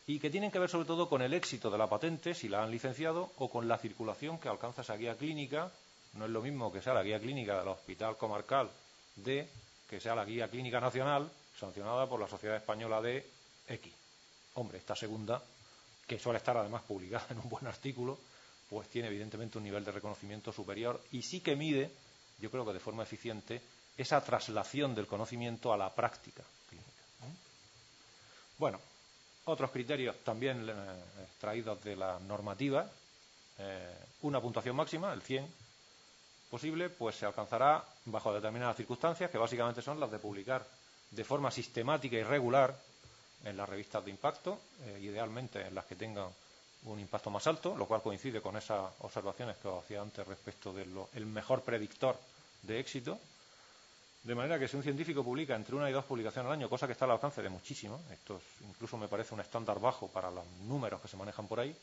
A: y que tienen que ver sobre todo con el éxito de la patente, si la han licenciado, o con la circulación que alcanza esa guía clínica. No es lo mismo que sea la guía clínica del Hospital Comarcal de que sea la guía clínica nacional sancionada por la Sociedad Española de X. Hombre, esta segunda, que suele estar además publicada en un buen artículo, pues tiene evidentemente un nivel de reconocimiento superior y sí que mide, yo creo que de forma eficiente, esa traslación del conocimiento a la práctica clínica. Bueno, otros criterios también extraídos de la normativa, una puntuación máxima, el 100 posible, pues se alcanzará bajo determinadas circunstancias, que básicamente son las de publicar de forma sistemática y regular en las revistas de impacto, idealmente en las que tengan un impacto más alto, lo cual coincide con esas observaciones que os hacía antes respecto del mejor predictor de éxito. De manera que si un científico publica entre 1 y 2 publicaciones al año, cosa que está al alcance de muchísimo, esto incluso me parece un estándar bajo para los números que se manejan por ahí,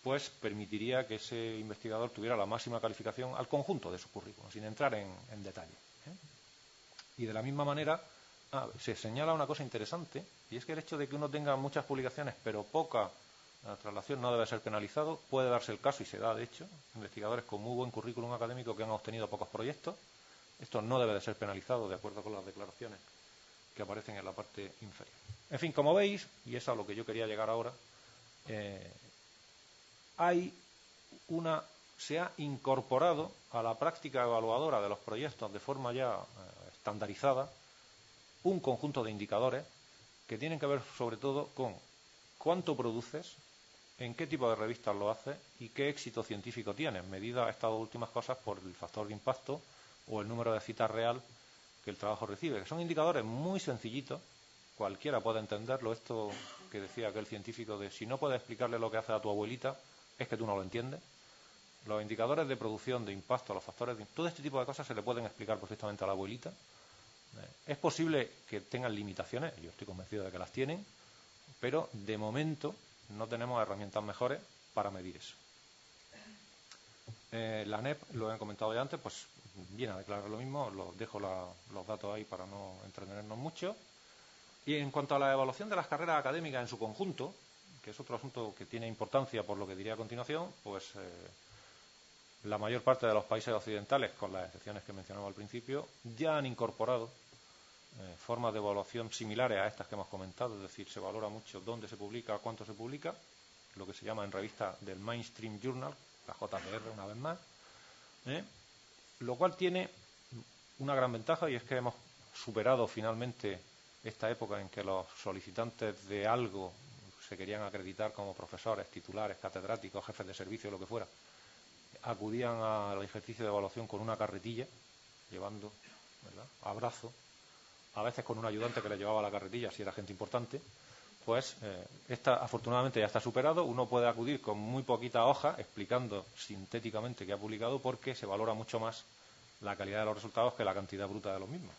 A: pues permitiría que ese investigador tuviera la máxima calificación al conjunto de su currículum, sin entrar en detalle. Y de la misma manera, se señala una cosa interesante, y es que el hecho de que uno tenga muchas publicaciones pero poca traslación no debe ser penalizado. Puede darse el caso, y se da de hecho, investigadores con muy buen currículum académico que han obtenido pocos proyectos. Esto no debe de ser penalizado de acuerdo con las declaraciones que aparecen en la parte inferior. En fin, como veis, y es a lo que yo quería llegar ahora, se ha incorporado a la práctica evaluadora de los proyectos de forma ya estandarizada un conjunto de indicadores que tienen que ver sobre todo con cuánto produces, en qué tipo de revistas lo haces y qué éxito científico tienes, medida estas últimas cosas por el factor de impacto o el número de citas real que el trabajo recibe, que son indicadores muy sencillitos, cualquiera puede entenderlo. Esto que decía aquel científico de si no puedes explicarle lo que hace a tu abuelita, es que tú no lo entiendes. Los indicadores de producción, de impacto, los factores todo este tipo de cosas se le pueden explicar perfectamente a la abuelita. Es posible que tengan limitaciones, yo estoy convencido de que las tienen, pero de momento no tenemos herramientas mejores para medir eso. La ANEP, lo he comentado ya antes, pues viene a declarar lo mismo, dejo los datos ahí para no entretenernos mucho. Y en cuanto a la evaluación de las carreras académicas en su conjunto, que es otro asunto que tiene importancia por lo que diré a continuación, pues la mayor parte de los países occidentales, con las excepciones que mencionaba al principio, ya han incorporado formas de evaluación similares a estas que hemos comentado, es decir, se valora mucho dónde se publica, cuánto se publica, lo que se llama en revistas del Mainstream Journal, la JPR una vez más, lo cual tiene una gran ventaja y es que hemos superado finalmente esta época en que los solicitantes de algo se querían acreditar como profesores, titulares, catedráticos, jefes de servicio, lo que fuera, acudían al ejercicio de evaluación con una carretilla, llevando, ¿verdad?, a brazo, a veces con un ayudante que le llevaba la carretilla si era gente importante. Pues afortunadamente ya está superado, uno puede acudir con muy poquita hoja explicando sintéticamente que ha publicado porque se valora mucho más la calidad de los resultados que la cantidad bruta de los mismos.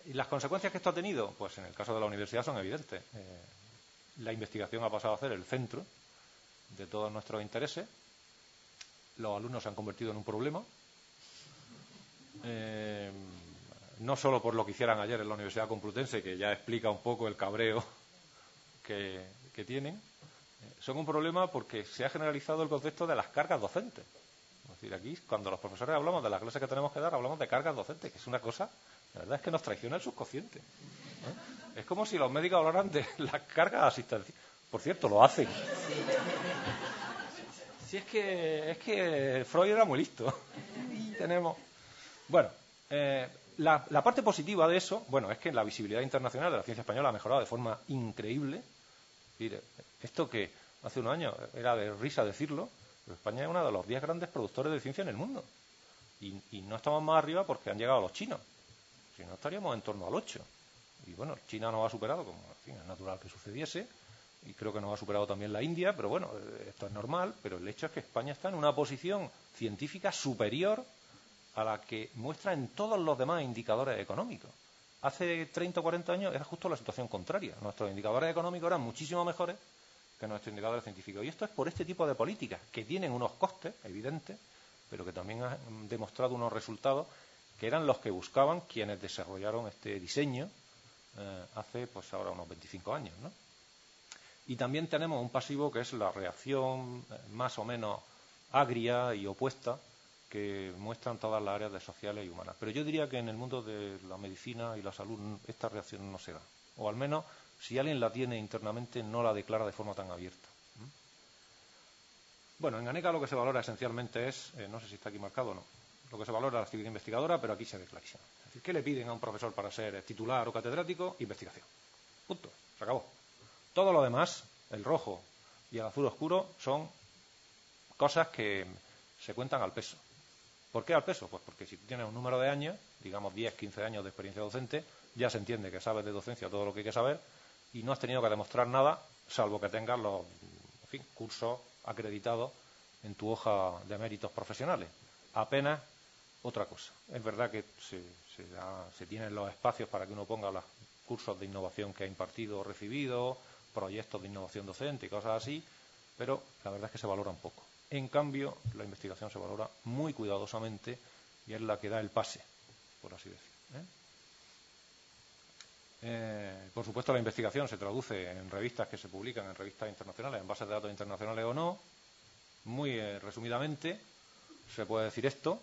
A: ¿Y las consecuencias que esto ha tenido? Pues en el caso de la universidad son evidentes. La investigación ha pasado a ser el centro de todos nuestros intereses, los alumnos se han convertido en un problema, no solo por lo que hicieran ayer en la Universidad Complutense, que ya explica un poco el cabreo que tienen, son un problema porque se ha generalizado el concepto de las cargas docentes. Es decir, aquí, cuando los profesores hablamos de las clases que tenemos que dar, hablamos de cargas docentes, que es una cosa, la verdad es que nos traiciona el subconsciente. Es como si los médicos hablaran de las cargas asistenciales. Por cierto, lo hacen. Si es que Freud era muy listo. Y tenemos... Bueno, la parte positiva de eso, bueno, es que la visibilidad internacional de la ciencia española ha mejorado de forma increíble. Mire, esto que hace unos años era de risa decirlo, pero España es uno de los 10 grandes productores de ciencia en el mundo. Y no estamos más arriba porque han llegado los chinos. Si no, estaríamos en torno al 8. Y bueno, China nos ha superado, como en fin, es natural que sucediese, y creo que nos ha superado también la India, pero bueno, esto es normal, pero el hecho es que España está en una posición científica superior a la que muestra en todos los demás indicadores económicos. Hace 30 o 40 años era justo la situación contraria. Nuestros indicadores económicos eran muchísimo mejores que nuestros indicadores científicos. Y esto es por este tipo de políticas, que tienen unos costes evidentes, pero que también han demostrado unos resultados que eran los que buscaban quienes desarrollaron este diseño hace, pues ahora, unos 25 años, ¿no? Y también tenemos un pasivo que es la reacción más o menos agria y opuesta que muestran todas las áreas de sociales y humanas. Pero yo diría que en el mundo de la medicina y la salud esta reacción no se da. O al menos, si alguien la tiene internamente, no la declara de forma tan abierta. Bueno, en ANECA lo que se valora esencialmente es, no sé si está aquí marcado o no, lo que se valora es la actividad investigadora, pero aquí se ve clarísimo. Es decir, ¿qué le piden a un profesor para ser titular o catedrático? Investigación. Punto. Se acabó. Todo lo demás, el rojo y el azul oscuro, son cosas que se cuentan al peso. ¿Por qué al peso? Pues porque si tienes un número de años, digamos 10, 15 años de experiencia docente, ya se entiende que sabes de docencia todo lo que hay que saber y no has tenido que demostrar nada, salvo que tengas los cursos acreditados en tu hoja de méritos profesionales. Apenas otra cosa. Es verdad que se tienen los espacios para que uno ponga los cursos de innovación que ha impartido o recibido, proyectos de innovación docente y cosas así, pero la verdad es que se valora un poco. En cambio, la investigación se valora muy cuidadosamente y es la que da el pase, por así decir. Por supuesto, la investigación se traduce en revistas que se publican, en revistas internacionales, en bases de datos internacionales o no. Muy resumidamente, se puede decir esto.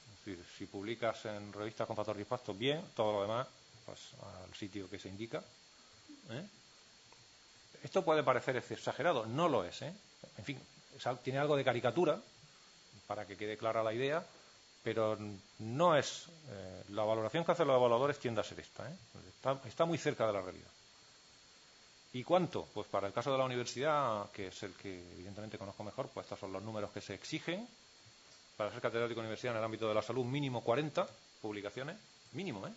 A: Es decir, si publicas en revistas con factor de impacto, bien, todo lo demás, pues al sitio que se indica. Esto puede parecer exagerado, no lo es. En fin, tiene algo de caricatura, para que quede clara la idea, pero no es... la valoración que hacen los evaluadores tiende a ser esta. Está muy cerca de la realidad. ¿Y cuánto? Pues para el caso de la universidad, que es el que evidentemente conozco mejor, pues estos son los números que se exigen. Para ser catedrático de universidad en el ámbito de la salud, mínimo 40 publicaciones. Mínimo,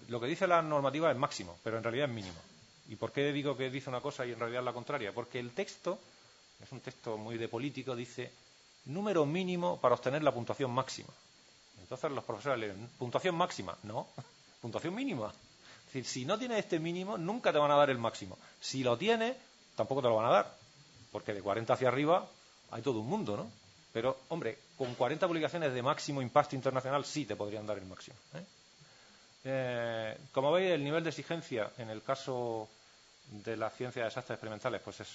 A: Lo que dice la normativa es máximo, pero en realidad es mínimo. ¿Y por qué digo que dice una cosa y en realidad la contraria? Porque el texto, es un texto muy de político, dice número mínimo para obtener la puntuación máxima. Entonces los profesores leen, ¿puntuación máxima? No, puntuación mínima. Es decir, si no tienes este mínimo, nunca te van a dar el máximo. Si lo tienes, tampoco te lo van a dar, porque de 40 hacia arriba hay todo un mundo, ¿no? Pero, hombre, con 40 publicaciones de máximo impacto internacional sí te podrían dar el máximo, como veis, el nivel de exigencia en el caso de las ciencias exactas experimentales pues es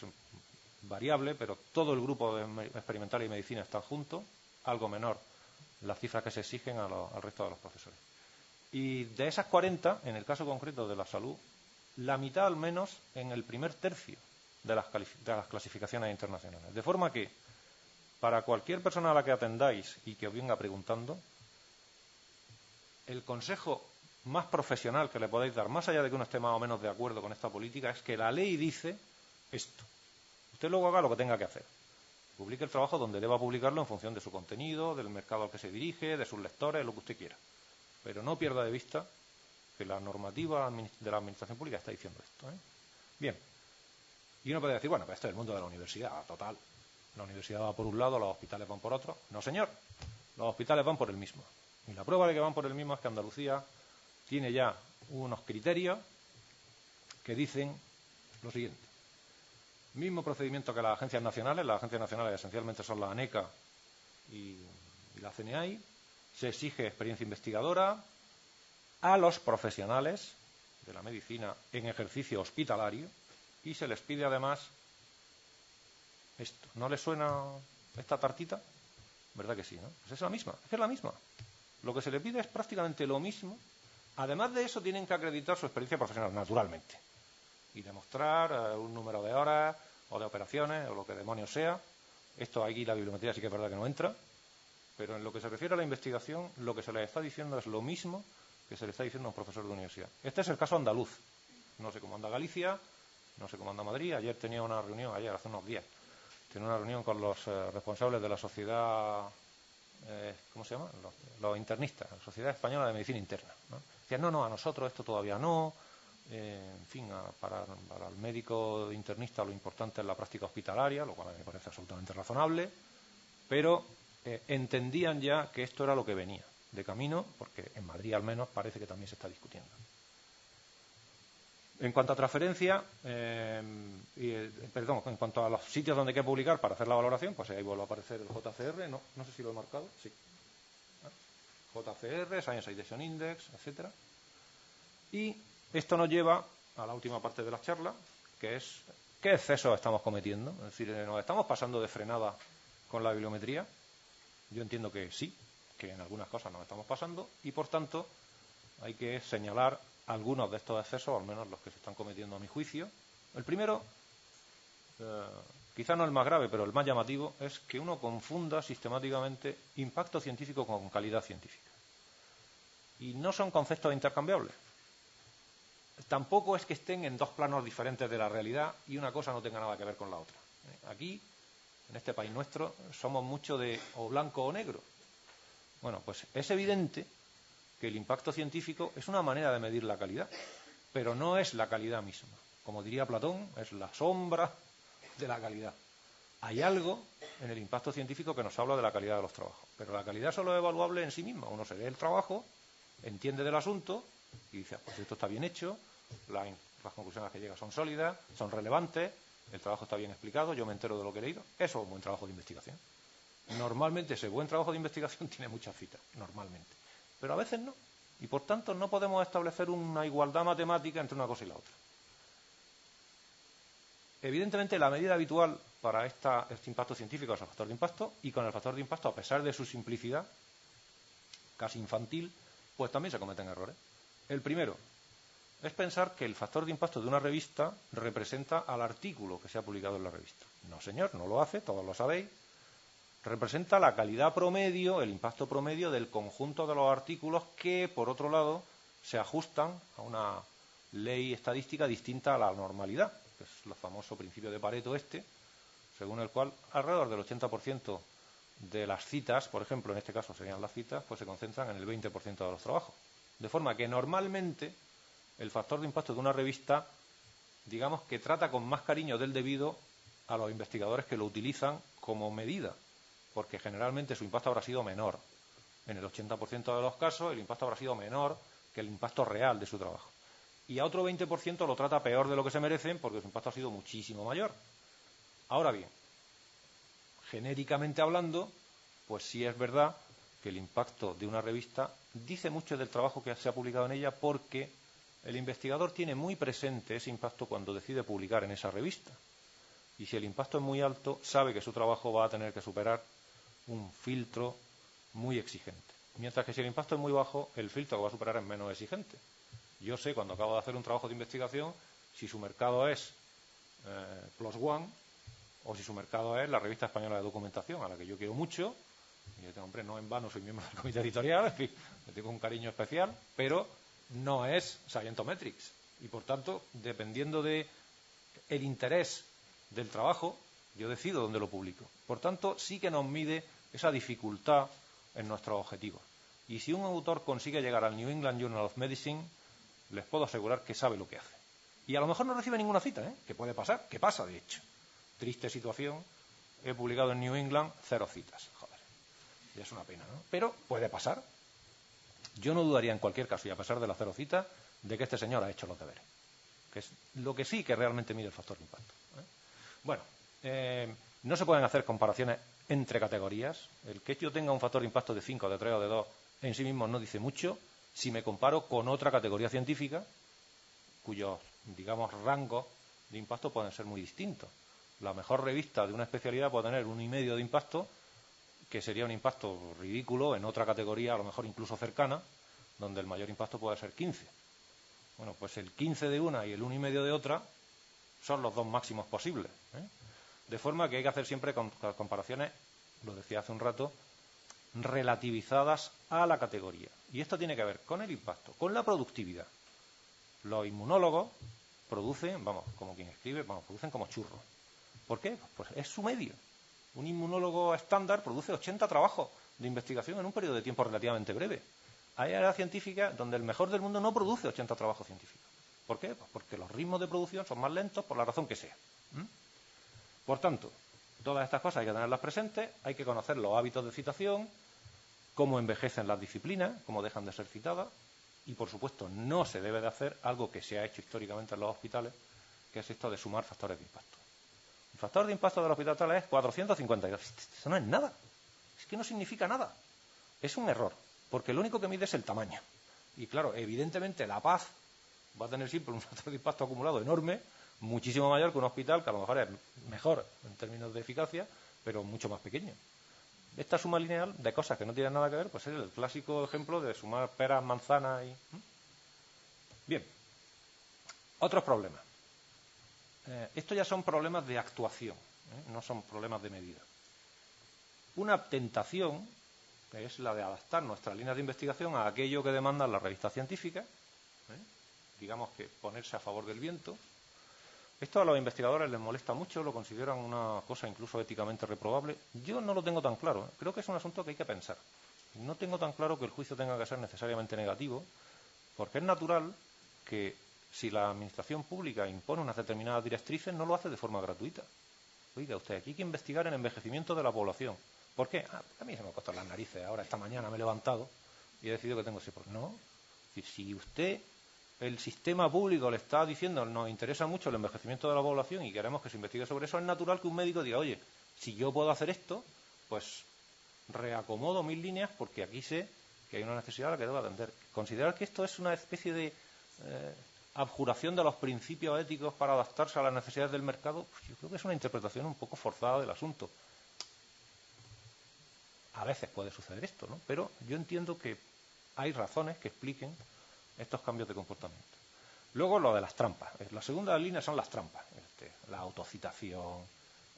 A: variable, pero todo el grupo de experimental y medicina está junto, algo menor las cifras que se exigen al resto de los profesores. Y de esas 40, en el caso concreto de la salud, la mitad al menos en el primer tercio de las clasificaciones internacionales. De forma que, para cualquier persona a la que atendáis y que os venga preguntando, el consejo más profesional que le podéis dar, más allá de que uno esté más o menos de acuerdo con esta política, es que la ley dice esto. Usted luego haga lo que tenga que hacer. Publique el trabajo donde deba publicarlo en función de su contenido, del mercado al que se dirige, de sus lectores, lo que usted quiera. Pero no pierda de vista que la normativa de la administración pública está diciendo esto. Bien. Y uno puede decir, bueno, pues esto es el mundo de la universidad, total. La universidad va por un lado, los hospitales van por otro. No, señor. Los hospitales van por el mismo. Y la prueba de que van por el mismo es que Andalucía tiene ya unos criterios que dicen lo siguiente. Mismo procedimiento que las agencias nacionales. Las agencias nacionales esencialmente son la ANECA y la CNAI. Se exige experiencia investigadora a los profesionales de la medicina en ejercicio hospitalario y se les pide además esto. ¿No les suena esta tartita? ¿Verdad que sí, no? Pues es la misma, es la misma. Lo que se les pide es prácticamente lo mismo. Además de eso, tienen que acreditar su experiencia profesional, naturalmente. Y demostrar un número de horas o de operaciones o lo que demonios sea. Esto aquí la bibliometría sí que es verdad que no entra. Pero en lo que se refiere a la investigación, lo que se les está diciendo es lo mismo que se le está diciendo a un profesor de universidad. Este es el caso andaluz. No sé cómo anda Galicia, no sé cómo anda Madrid. Ayer tenía una reunión, hace unos días, tenía una reunión con los responsables de la sociedad, ¿cómo se llama? Los internistas, la Sociedad Española de Medicina Interna, ¿no? Decían, no, a nosotros esto todavía no. En fin, para el médico internista lo importante es la práctica hospitalaria, lo cual me parece absolutamente razonable, pero entendían ya que esto era lo que venía de camino, porque en Madrid al menos parece que también se está discutiendo. En cuanto a transferencia, en cuanto a los sitios donde hay que publicar para hacer la valoración, pues ahí vuelve a aparecer el JCR, no sé si lo he marcado, sí. JCR, Science Citation Index, etcétera. Y esto nos lleva a la última parte de la charla, que es ¿qué excesos estamos cometiendo? Es decir, ¿nos estamos pasando de frenada con la bibliometría? Yo entiendo que sí, que en algunas cosas nos estamos pasando y, por tanto, hay que señalar algunos de estos excesos, al menos los que se están cometiendo a mi juicio. El primero, quizá no el más grave, pero el más llamativo, es que uno confunda sistemáticamente impacto científico con calidad científica. Y no son conceptos intercambiables. Tampoco es que estén en dos planos diferentes de la realidad y una cosa no tenga nada que ver con la otra. Aquí, en este país nuestro, somos mucho de o blanco o negro. Bueno, pues es evidente que el impacto científico es una manera de medir la calidad, pero no es la calidad misma. Como diría Platón, es la sombra de la calidad. Hay algo en el impacto científico que nos habla de la calidad de los trabajos, pero la calidad solo es evaluable en sí misma. Uno se lee el trabajo, entiende del asunto y dice, pues esto está bien hecho, las conclusiones a las que llega son sólidas, son relevantes, el trabajo está bien explicado, yo me entero de lo que he leído. Eso es un buen trabajo de investigación. Normalmente ese buen trabajo de investigación tiene muchas citas, normalmente. Pero a veces no. Y por tanto no podemos establecer una igualdad matemática entre una cosa y la otra. Evidentemente la medida habitual para este impacto científico es el factor de impacto, y con el factor de impacto, a pesar de su simplicidad, casi infantil, pues también se cometen errores. El primero es pensar que el factor de impacto de una revista representa al artículo que se ha publicado en la revista. No, señor, no lo hace, todos lo sabéis. Representa la calidad promedio, el impacto promedio del conjunto de los artículos que, por otro lado, se ajustan a una ley estadística distinta a la normalidad, que es el famoso principio de Pareto según el cual alrededor del 80% de las citas, por ejemplo, en este caso serían las citas, pues se concentran en el 20% de los trabajos. De forma que normalmente el factor de impacto de una revista, digamos que trata con más cariño del debido a los investigadores que lo utilizan como medida, porque generalmente su impacto habrá sido menor. En el 80% de los casos el impacto habrá sido menor que el impacto real de su trabajo. Y a otro 20% lo trata peor de lo que se merecen porque su impacto ha sido muchísimo mayor. Ahora bien, genéricamente hablando, pues sí es verdad que el impacto de una revista dice mucho del trabajo que se ha publicado en ella porque el investigador tiene muy presente ese impacto cuando decide publicar en esa revista. Y si el impacto es muy alto, sabe que su trabajo va a tener que superar un filtro muy exigente. Mientras que si el impacto es muy bajo, el filtro que va a superar es menos exigente. Yo sé, cuando acabo de hacer un trabajo de investigación, si su mercado es Plus One o si su mercado es la Revista Española de Documentación, a la que yo quiero mucho. Y yo, hombre, no en vano soy miembro del comité editorial, en fin, le tengo un cariño especial, pero no es Scientometrics. Y, por tanto, dependiendo del interés del trabajo, yo decido dónde lo publico. Por tanto, sí que nos mide esa dificultad en nuestros objetivos. Y si un autor consigue llegar al New England Journal of Medicine, les puedo asegurar que sabe lo que hace. Y a lo mejor no recibe ninguna cita, que puede pasar, que pasa, de hecho. Triste situación, he publicado en New England 0 citas. Joder, ya es una pena, ¿no? Pero puede pasar. Yo no dudaría en cualquier caso, y a pesar de las 0 citas, de que este señor ha hecho los deberes. Que es lo que sí que realmente mide el factor de impacto. Bueno, no se pueden hacer comparaciones entre categorías. El que yo tenga un factor de impacto de 5, de 3 o de 2 en sí mismo no dice mucho si me comparo con otra categoría científica cuyos, digamos, rangos de impacto pueden ser muy distintos. La mejor revista de una especialidad puede tener 1,5 de impacto, que sería un impacto ridículo en otra categoría, a lo mejor incluso cercana, donde el mayor impacto puede ser 15. Bueno, pues el 15 de una y el 1,5 de otra son los dos máximos posibles. De forma que hay que hacer siempre comparaciones, lo decía hace un rato, relativizadas a la categoría. Y esto tiene que ver con el impacto, con la productividad. Los inmunólogos producen, como quien escribe, producen como churros. ¿Por qué? Pues es su medio. Un inmunólogo estándar produce 80 trabajos de investigación en un periodo de tiempo relativamente breve. Hay áreas científicas donde el mejor del mundo no produce 80 trabajos científicos. ¿Por qué? Pues porque los ritmos de producción son más lentos por la razón que sea. Por tanto, todas estas cosas hay que tenerlas presentes, hay que conocer los hábitos de citación, cómo envejecen las disciplinas, cómo dejan de ser citadas, y por supuesto no se debe de hacer algo que se ha hecho históricamente en los hospitales, que es esto de sumar factores de impacto. El factor de impacto del hospital es 452. Eso no es nada. Es que no significa nada. Es un error, porque lo único que mide es el tamaño. Y claro, evidentemente La Paz va a tener siempre un factor de impacto acumulado enorme, muchísimo mayor que un hospital que a lo mejor es mejor en términos de eficacia, pero mucho más pequeño. Esta suma lineal de cosas que no tienen nada que ver, pues es el clásico ejemplo de sumar peras, manzanas y... Bien. Otros problemas. Estos ya son problemas de actuación, no son problemas de medida. Una tentación, que es la de adaptar nuestras líneas de investigación a aquello que demandan las revistas científicas, digamos que ponerse a favor del viento. Esto a los investigadores les molesta mucho, lo consideran una cosa incluso éticamente reprobable. Yo no lo tengo tan claro, creo que es un asunto que hay que pensar. No tengo tan claro que el juicio tenga que ser necesariamente negativo, porque es natural que si la administración pública impone unas determinadas directrices, no lo hace de forma gratuita. Oiga, usted, aquí hay que investigar el envejecimiento de la población. ¿Por qué? A mí se me ha costado las narices. Ahora, esta mañana me he levantado y he decidido que tengo ese problema. No. Si usted, el sistema público le está diciendo nos interesa mucho el envejecimiento de la población y queremos que se investigue sobre eso, es natural que un médico diga, oye, si yo puedo hacer esto, pues reacomodo mis líneas porque aquí sé que hay una necesidad a la que debo atender. Considerar que esto es una especie de abjuración de los principios éticos para adaptarse a las necesidades del mercado, pues yo creo que es una interpretación un poco forzada del asunto. A veces puede suceder esto, ¿no? Pero yo entiendo que hay razones que expliquen estos cambios de comportamiento. Luego lo de las trampas. La segunda línea son las trampas. La autocitación,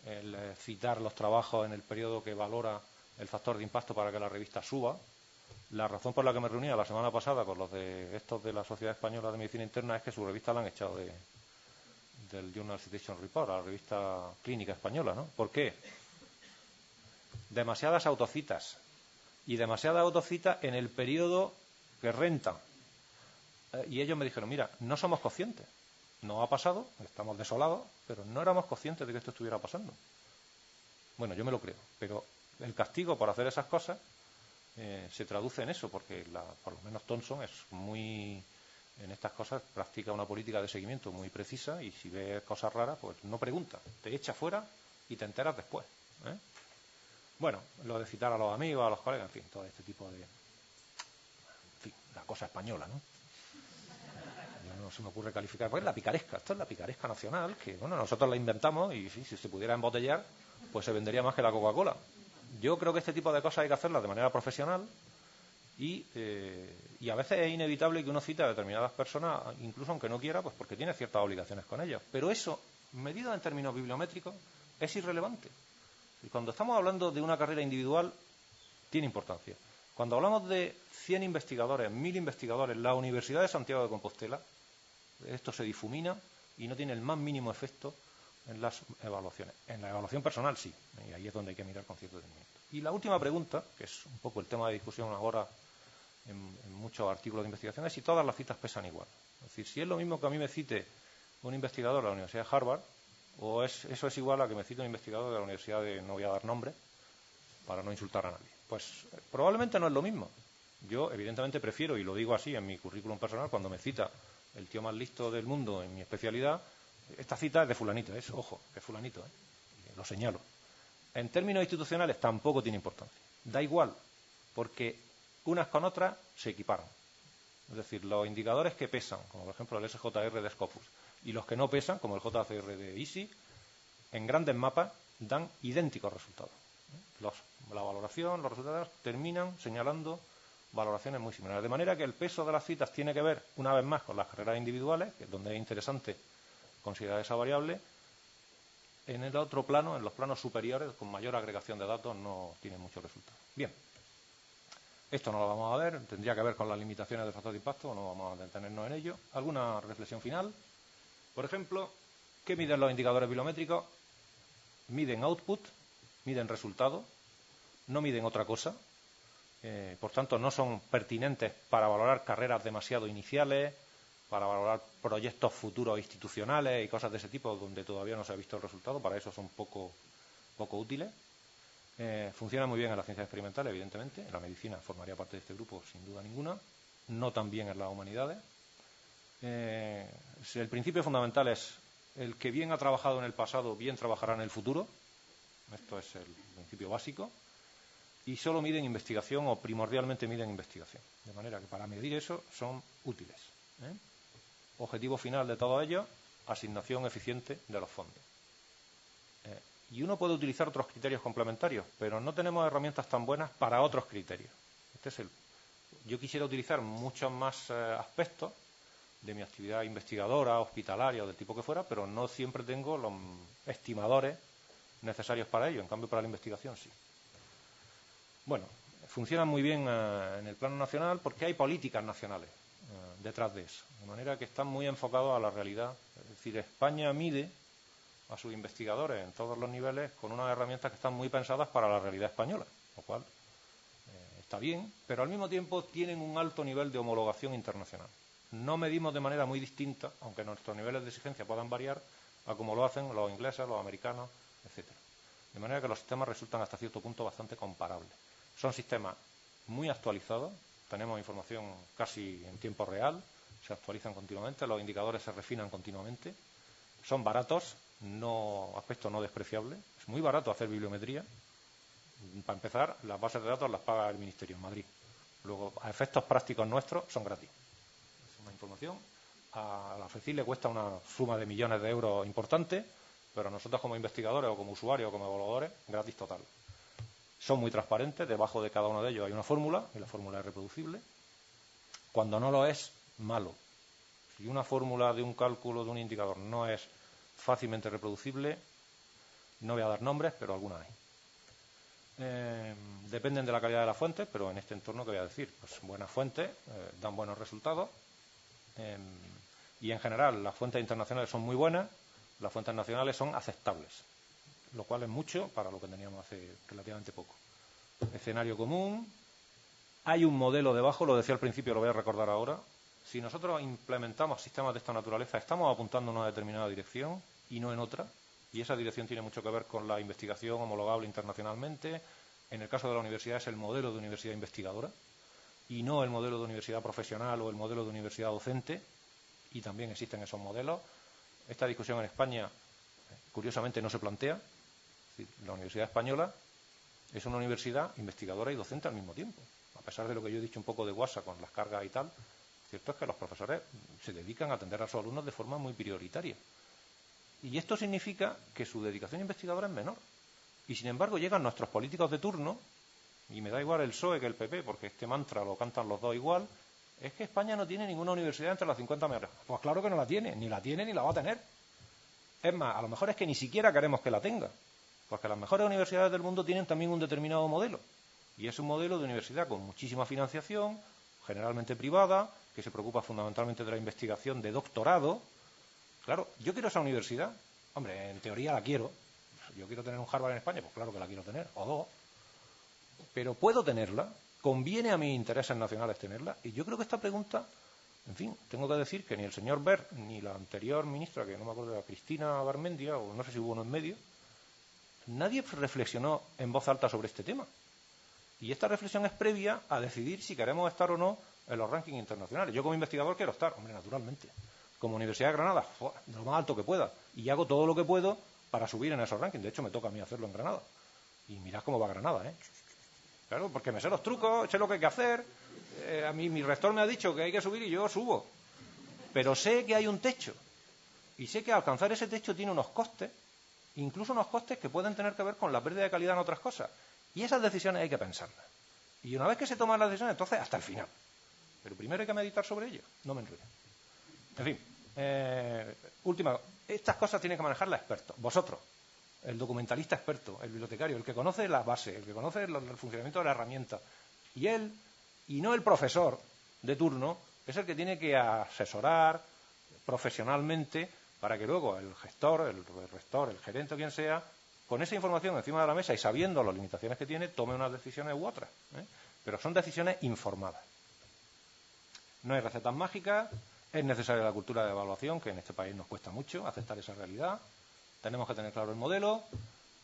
A: el citar los trabajos en el periodo que valora el factor de impacto para que la revista suba. La razón por la que me reunía la semana pasada con los de estos de la Sociedad Española de Medicina Interna es que su revista la han echado del Journal Citation Report, a la revista clínica española, ¿no? ¿Por qué? Demasiadas autocitas. Y demasiadas autocitas en el periodo que rentan. Y ellos me dijeron, mira, no somos conscientes. No ha pasado, estamos desolados, pero no éramos conscientes de que esto estuviera pasando. Bueno, yo me lo creo, pero el castigo por hacer esas cosas se traduce en eso, porque por lo menos Thomson es muy, en estas cosas, practica una política de seguimiento muy precisa y si ve cosas raras, pues no pregunta, te echa fuera y te enteras después. Bueno, lo de citar a los amigos, a los colegas, en fin, todo este tipo de... En fin, la cosa española, ¿no? No se me ocurre calificar, pues la picaresca, esto es la picaresca nacional, que bueno, nosotros la inventamos y sí, si se pudiera embotellar, pues se vendería más que la Coca-Cola. Yo creo que este tipo de cosas hay que hacerlas de manera profesional y a veces es inevitable que uno cite a determinadas personas, incluso aunque no quiera, pues porque tiene ciertas obligaciones con ellas. Pero eso, medido en términos bibliométricos, es irrelevante. Y cuando estamos hablando de una carrera individual, tiene importancia. Cuando hablamos de 100 investigadores, 1000 investigadores, la Universidad de Santiago de Compostela, esto se difumina y no tiene el más mínimo efecto en las evaluaciones. En la evaluación personal sí, y ahí es donde hay que mirar con cierto detenimiento. Y la última pregunta, que es un poco el tema de discusión ahora en muchos artículos de investigación, es si todas las citas pesan igual. Es decir, si es lo mismo que a mí me cite un investigador de la Universidad de Harvard, o eso es igual a que me cite un investigador de la Universidad de, no voy a dar nombre, para no insultar a nadie. Pues probablemente no es lo mismo. Yo, evidentemente, prefiero, y lo digo así en mi currículum personal, cuando me cita el tío más listo del mundo en mi especialidad, esta cita es de fulanito, ojo, que es fulanito, lo señalo. En términos institucionales tampoco tiene importancia. Da igual, porque unas con otras se equiparan. Es decir, los indicadores que pesan, como por ejemplo el SJR de Scopus, y los que no pesan, como el JCR de ISI, en grandes mapas dan idénticos resultados. La valoración, los resultados terminan señalando valoraciones muy similares. De manera que el peso de las citas tiene que ver, una vez más, con las carreras individuales, que es donde es interesante considerar esa variable. En el otro plano, en los planos superiores, con mayor agregación de datos, no tiene mucho resultado. Bien, esto no lo vamos a ver, tendría que ver con las limitaciones del factor de impacto, no vamos a detenernos en ello. ¿Alguna reflexión final? Por ejemplo, ¿qué miden los indicadores bibliométricos? Miden output, miden resultado, no miden otra cosa. Por tanto, no son pertinentes para valorar carreras demasiado iniciales, para valorar proyectos futuros institucionales y cosas de ese tipo donde todavía no se ha visto el resultado. Para eso son poco útiles. Funcionan muy bien en la ciencia experimental, evidentemente. En la medicina formaría parte de este grupo, sin duda ninguna. No tan bien en las humanidades. El principio fundamental es el que bien ha trabajado en el pasado, bien trabajará en el futuro. Esto es el principio básico. Y solo miden investigación o primordialmente miden investigación. De manera que para medir eso son útiles. Objetivo final de todo ello, asignación eficiente de los fondos. Y uno puede utilizar otros criterios complementarios, pero no tenemos herramientas tan buenas para otros criterios. Yo quisiera utilizar muchos más aspectos de mi actividad investigadora, hospitalaria o del tipo que fuera, pero no siempre tengo los estimadores necesarios para ello. En cambio, para la investigación sí. Bueno, funcionan muy bien en el plano nacional porque hay políticas nacionales detrás de eso. De manera que están muy enfocados a la realidad. Es decir, España mide a sus investigadores en todos los niveles con unas herramientas que están muy pensadas para la realidad española, lo cual está bien, pero al mismo tiempo tienen un alto nivel de homologación internacional. No medimos de manera muy distinta, aunque nuestros niveles de exigencia puedan variar, a como lo hacen los ingleses, los americanos, etcétera. De manera que los sistemas resultan hasta cierto punto bastante comparables. Son sistemas muy actualizados, tenemos información casi en tiempo real, se actualizan continuamente, los indicadores se refinan continuamente, son baratos, aspecto no despreciable, es muy barato hacer bibliometría. Para empezar, las bases de datos las paga el Ministerio en Madrid. Luego, a efectos prácticos nuestros, son gratis. Es una información. A la FECIL le cuesta una suma de millones de euros importante, pero a nosotros como investigadores o como usuarios o como evaluadores, gratis total. Son muy transparentes, debajo de cada uno de ellos hay una fórmula, y la fórmula es reproducible. Cuando no lo es, malo. Si una fórmula de un cálculo de un indicador no es fácilmente reproducible, no voy a dar nombres, pero alguna hay. Dependen de la calidad de las fuentes, pero en este entorno, ¿qué voy a decir? Pues buenas fuentes dan buenos resultados y en general las fuentes internacionales son muy buenas, las fuentes nacionales son aceptables, lo cual es mucho para lo que teníamos hace relativamente poco. Escenario común, hay un modelo debajo, lo decía al principio, lo voy a recordar ahora. Si nosotros implementamos sistemas de esta naturaleza, estamos apuntando en una determinada dirección y no en otra. Y esa dirección tiene mucho que ver con la investigación homologable internacionalmente, en el caso de la universidad es el modelo de universidad investigadora y no el modelo de universidad profesional o el modelo de universidad docente, y también existen esos modelos. Esta discusión en España, curiosamente, no se plantea. Es decir, la Universidad Española es una universidad investigadora y docente al mismo tiempo. A pesar de lo que yo he dicho un poco de guasa con las cargas y tal, cierto es que los profesores se dedican a atender a sus alumnos de forma muy prioritaria. Y esto significa que su dedicación investigadora es menor. Y sin embargo llegan nuestros políticos de turno, y me da igual el PSOE que el PP, porque este mantra lo cantan los dos igual, es que España no tiene ninguna universidad entre las 50 mejores. Pues claro que no la tiene ni la va a tener. Es más, a lo mejor es que ni siquiera queremos que la tenga, porque las mejores universidades del mundo tienen también un determinado modelo, y es un modelo de universidad con muchísima financiación, generalmente privada, que se preocupa fundamentalmente de la investigación de doctorado. Claro, yo quiero esa universidad. Hombre, en teoría la quiero. Yo quiero tener un Harvard en España, pues claro que la quiero tener, o dos. Pero puedo tenerla, conviene a mis intereses nacionales tenerla, y yo creo que esta pregunta, en fin, tengo que decir que ni el señor Wert, ni la anterior ministra, que no me acuerdo, Cristina Garmendia, o no sé si hubo uno en medio, nadie reflexionó en voz alta sobre este tema. Y esta reflexión es previa a decidir si queremos estar o no en los rankings internacionales. Yo como investigador quiero estar, hombre, naturalmente. Como Universidad de Granada, lo más alto que pueda. Y hago todo lo que puedo para subir en esos rankings. De hecho, me toca a mí hacerlo en Granada. Y mirad cómo va Granada, ¿eh? Claro, porque me sé los trucos, sé lo que hay que hacer. A mí mi rector me ha dicho que hay que subir y yo subo. Pero sé que hay un techo. Y sé que alcanzar ese techo tiene unos costes, incluso unos costes que pueden tener que ver con la pérdida de calidad en otras cosas. Y esas decisiones hay que pensarlas. Y una vez que se toman las decisiones, entonces hasta el final. Pero primero hay que meditar sobre ello. No me enrollo. En fin, última. Estas cosas tienen que manejarlas expertos. Vosotros, el documentalista experto, el bibliotecario, el que conoce las bases, el que conoce el funcionamiento de la herramienta. Y él, y no el profesor de turno, es el que tiene que asesorar profesionalmente para que luego el gestor, el rector, el gerente o quien sea, con esa información encima de la mesa y sabiendo las limitaciones que tiene, tome unas decisiones u otras. Pero son decisiones informadas. No hay recetas mágicas, es necesaria la cultura de evaluación, que en este país nos cuesta mucho aceptar esa realidad. Tenemos que tener claro el modelo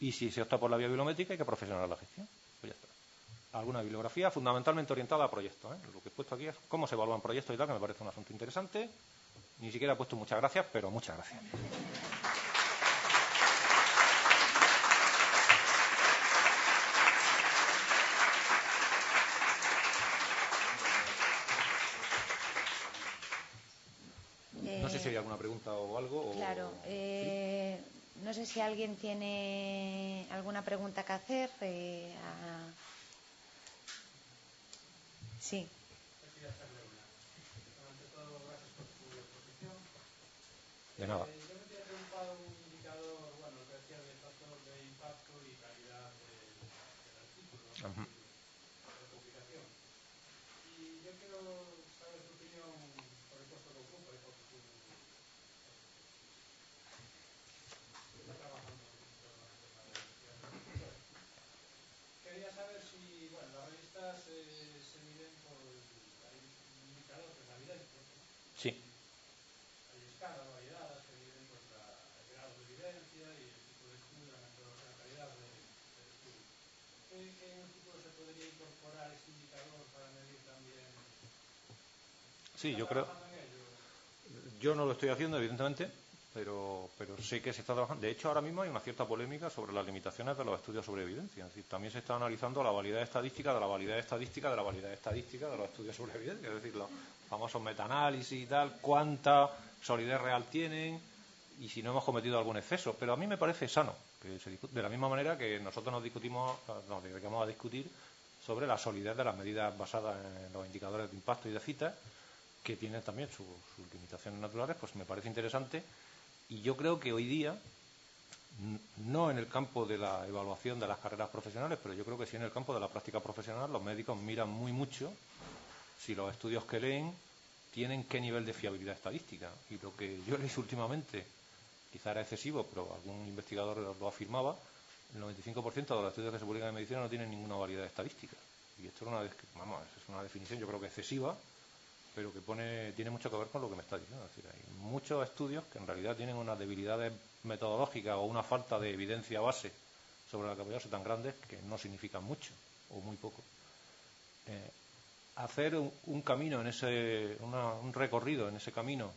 A: y si se opta por la vía bibliométrica hay que profesionalizar la gestión. Pues ya está. Alguna bibliografía fundamentalmente orientada a proyectos. Lo que he puesto aquí es cómo se evalúan proyectos y tal, que me parece un asunto interesante. Ni siquiera he puesto muchas gracias, pero muchas gracias. No sé si hay alguna pregunta o algo.
B: Claro. ¿Sí? No sé si alguien tiene alguna pregunta que hacer. Sí.
A: De nada.
C: Yo me quería preguntar un indicador, bueno, lo que decía de factor de impacto y calidad del artículo, ¿no? De publicación. Y yo quiero saber tu opinión por el puesto que ocupa y por tu... Está trabajando mucho en el tema de investigación. Quería saber si, bueno, las revistas se miden por... Hay un indicador que es la evidencia, ¿no?
A: Sí.
C: Hay escalas variadas que miden pues, el grado de evidencia y el tipo de estudio, la metodología, la calidad del estudio. ¿Qué en el futuro se podría incorporar ese indicador para medir también?
A: Sí, yo creo. Yo no lo estoy haciendo, evidentemente, pero sé que se está trabajando. De hecho, ahora mismo hay una cierta polémica sobre las limitaciones de los estudios sobre evidencia. Es decir, también se está analizando la validez estadística de la validez estadística de la validez estadística de los estudios sobre evidencia. Es decir, los famosos metaanálisis y tal, cuánta solidez real tienen y si no hemos cometido algún exceso. Pero a mí me parece sano que se discute, de la misma manera que nosotros nos dedicamos a discutir sobre la solidez de las medidas basadas en los indicadores de impacto y de citas, que tienen también sus limitaciones naturales. Pues me parece interesante. Y yo creo que hoy día, no en el campo de la evaluación de las carreras profesionales, pero yo creo que sí en el campo de la práctica profesional, los médicos miran muy mucho si los estudios que leen tienen qué nivel de fiabilidad estadística. Y lo que yo he leído últimamente, quizá era excesivo, pero algún investigador lo afirmaba, el 95% de los estudios que se publican en medicina no tienen ninguna validez estadística. Y esto es una definición, yo creo que excesiva, pero que tiene mucho que ver con lo que me está diciendo. Es decir, hay muchos estudios que en realidad tienen unas debilidades metodológicas o una falta de evidencia base sobre la que apoyarse tan grandes que no significan mucho o muy poco. Hacer un camino en un recorrido en ese camino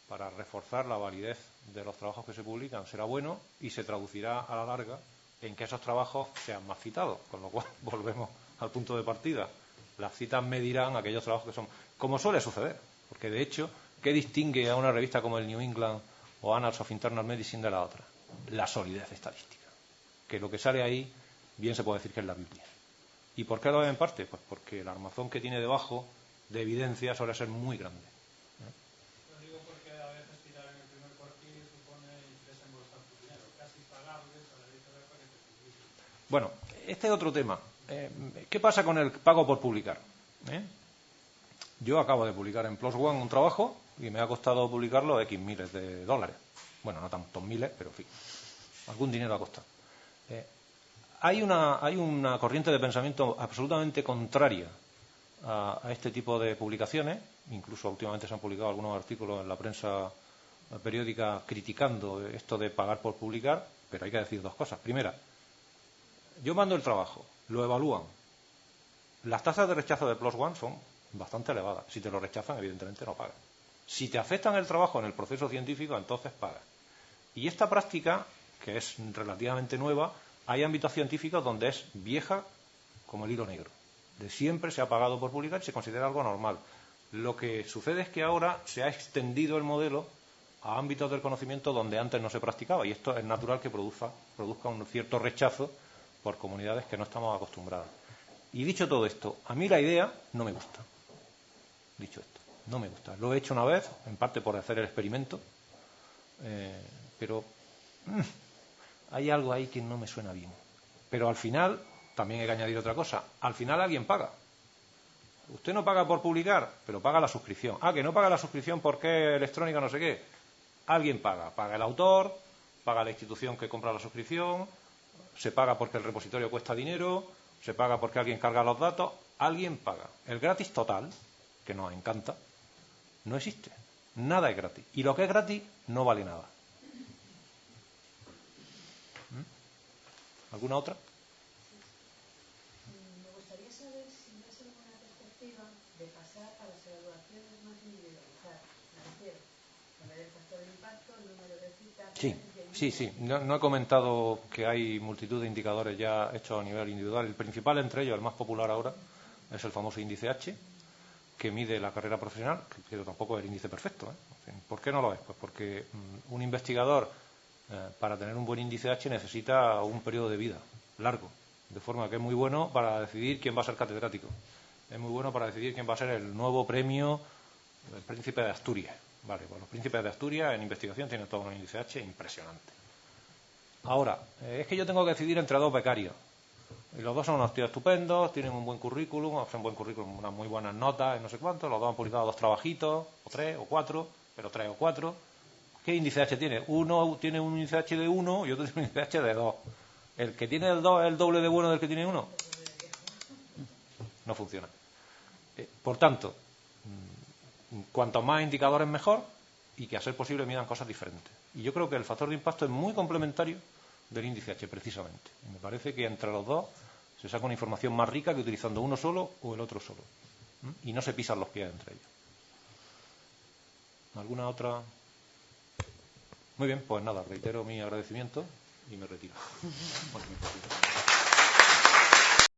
A: para reforzar la validez de los trabajos que se publican será bueno y se traducirá a la larga en que esos trabajos sean más citados, con lo cual volvemos al punto de partida. Las citas medirán aquellos trabajos que son, como suele suceder, porque de hecho, ¿qué distingue a una revista como el New England o Annals of Internal Medicine de la otra? La solidez estadística, que lo que sale ahí bien se puede decir que es la Biblia. ¿Y por qué lo es en parte? Pues porque el armazón que tiene debajo de evidencia suele ser muy grande.
C: Lo digo porque a veces tirar en el primer cuartil supone desembolsar tu dinero, casi pagarles a la editorial para que te publique.
A: Bueno, este es otro tema. ¿Qué pasa con el pago por publicar? Yo acabo de publicar en PLOS ONE un trabajo y me ha costado publicarlo X miles de dólares. Bueno, no tantos miles, pero en fin, algún dinero ha costado. Hay una corriente de pensamiento absolutamente contraria a este tipo de publicaciones. Incluso últimamente se han publicado algunos artículos en la prensa periódica criticando esto de pagar por publicar, pero hay que decir dos cosas. Primera, yo mando el trabajo, lo evalúan. Las tasas de rechazo de PLOS ONE son bastante elevadas. Si te lo rechazan, evidentemente no pagas. Si te afectan el trabajo en el proceso científico, entonces pagas. Y esta práctica, que es relativamente nueva, hay ámbitos científicos donde es vieja como el hilo negro. De siempre se ha pagado por publicar y se considera algo normal. Lo que sucede es que ahora se ha extendido el modelo a ámbitos del conocimiento donde antes no se practicaba, y esto es natural que produzca un cierto rechazo por comunidades que no estamos acostumbradas. Y dicho todo esto, a mí la idea no me gusta. Dicho esto, no me gusta. Lo he hecho una vez, en parte por hacer el experimento, pero hay algo ahí que no me suena bien. Pero al final, también hay que añadir otra cosa, al final alguien paga. Usted no paga por publicar, pero paga la suscripción. Que no paga la suscripción porque es electrónica, no sé qué. Alguien paga. Paga el autor, paga la institución que compra la suscripción, se paga porque el repositorio cuesta dinero, se paga porque alguien carga los datos, alguien paga. El gratis total, que nos encanta, no existe. Nada es gratis. Y lo que es gratis no vale nada. ¿Alguna otra?
D: Me gustaría saber si ves alguna perspectiva de pasar a las evaluaciones más individualizadas. Me refiero, en vez del factor de impacto, el número de citas...
A: Sí. No he comentado que hay multitud de indicadores ya hechos a nivel individual. El principal entre ellos, el más popular ahora, es el famoso índice H, que mide la carrera profesional, que tampoco es el índice perfecto. ¿Por qué no lo es? Pues porque un investigador, para tener un buen índice H, necesita un periodo de vida largo, de forma que es muy bueno para decidir quién va a ser catedrático. Es muy bueno para decidir quién va a ser el nuevo premio del Príncipe de Asturias. Vale, pues los príncipes de Asturias en investigación tienen todo un índice H impresionante. Ahora, es que yo tengo que decidir entre dos becarios. Y los dos son unos tíos estupendos, tienen un buen currículum, unas muy buenas notas, no sé cuánto. Los dos han publicado 2 trabajitos, o 3 o 4, pero 3 o 4. ¿Qué índice H tiene? Uno tiene un índice H de 1 y otro tiene un índice H de 2. ¿El que tiene el 2 es el doble de bueno del que tiene 1? No funciona. Por tanto, cuanto más indicadores mejor, y que a ser posible midan cosas diferentes. Y yo creo que el factor de impacto es muy complementario del índice H, precisamente. Y me parece que entre los dos se saca una información más rica que utilizando uno solo o el otro solo. Y no se pisan los pies entre ellos. ¿Alguna otra? Muy bien, pues nada, reitero mi agradecimiento y me retiro.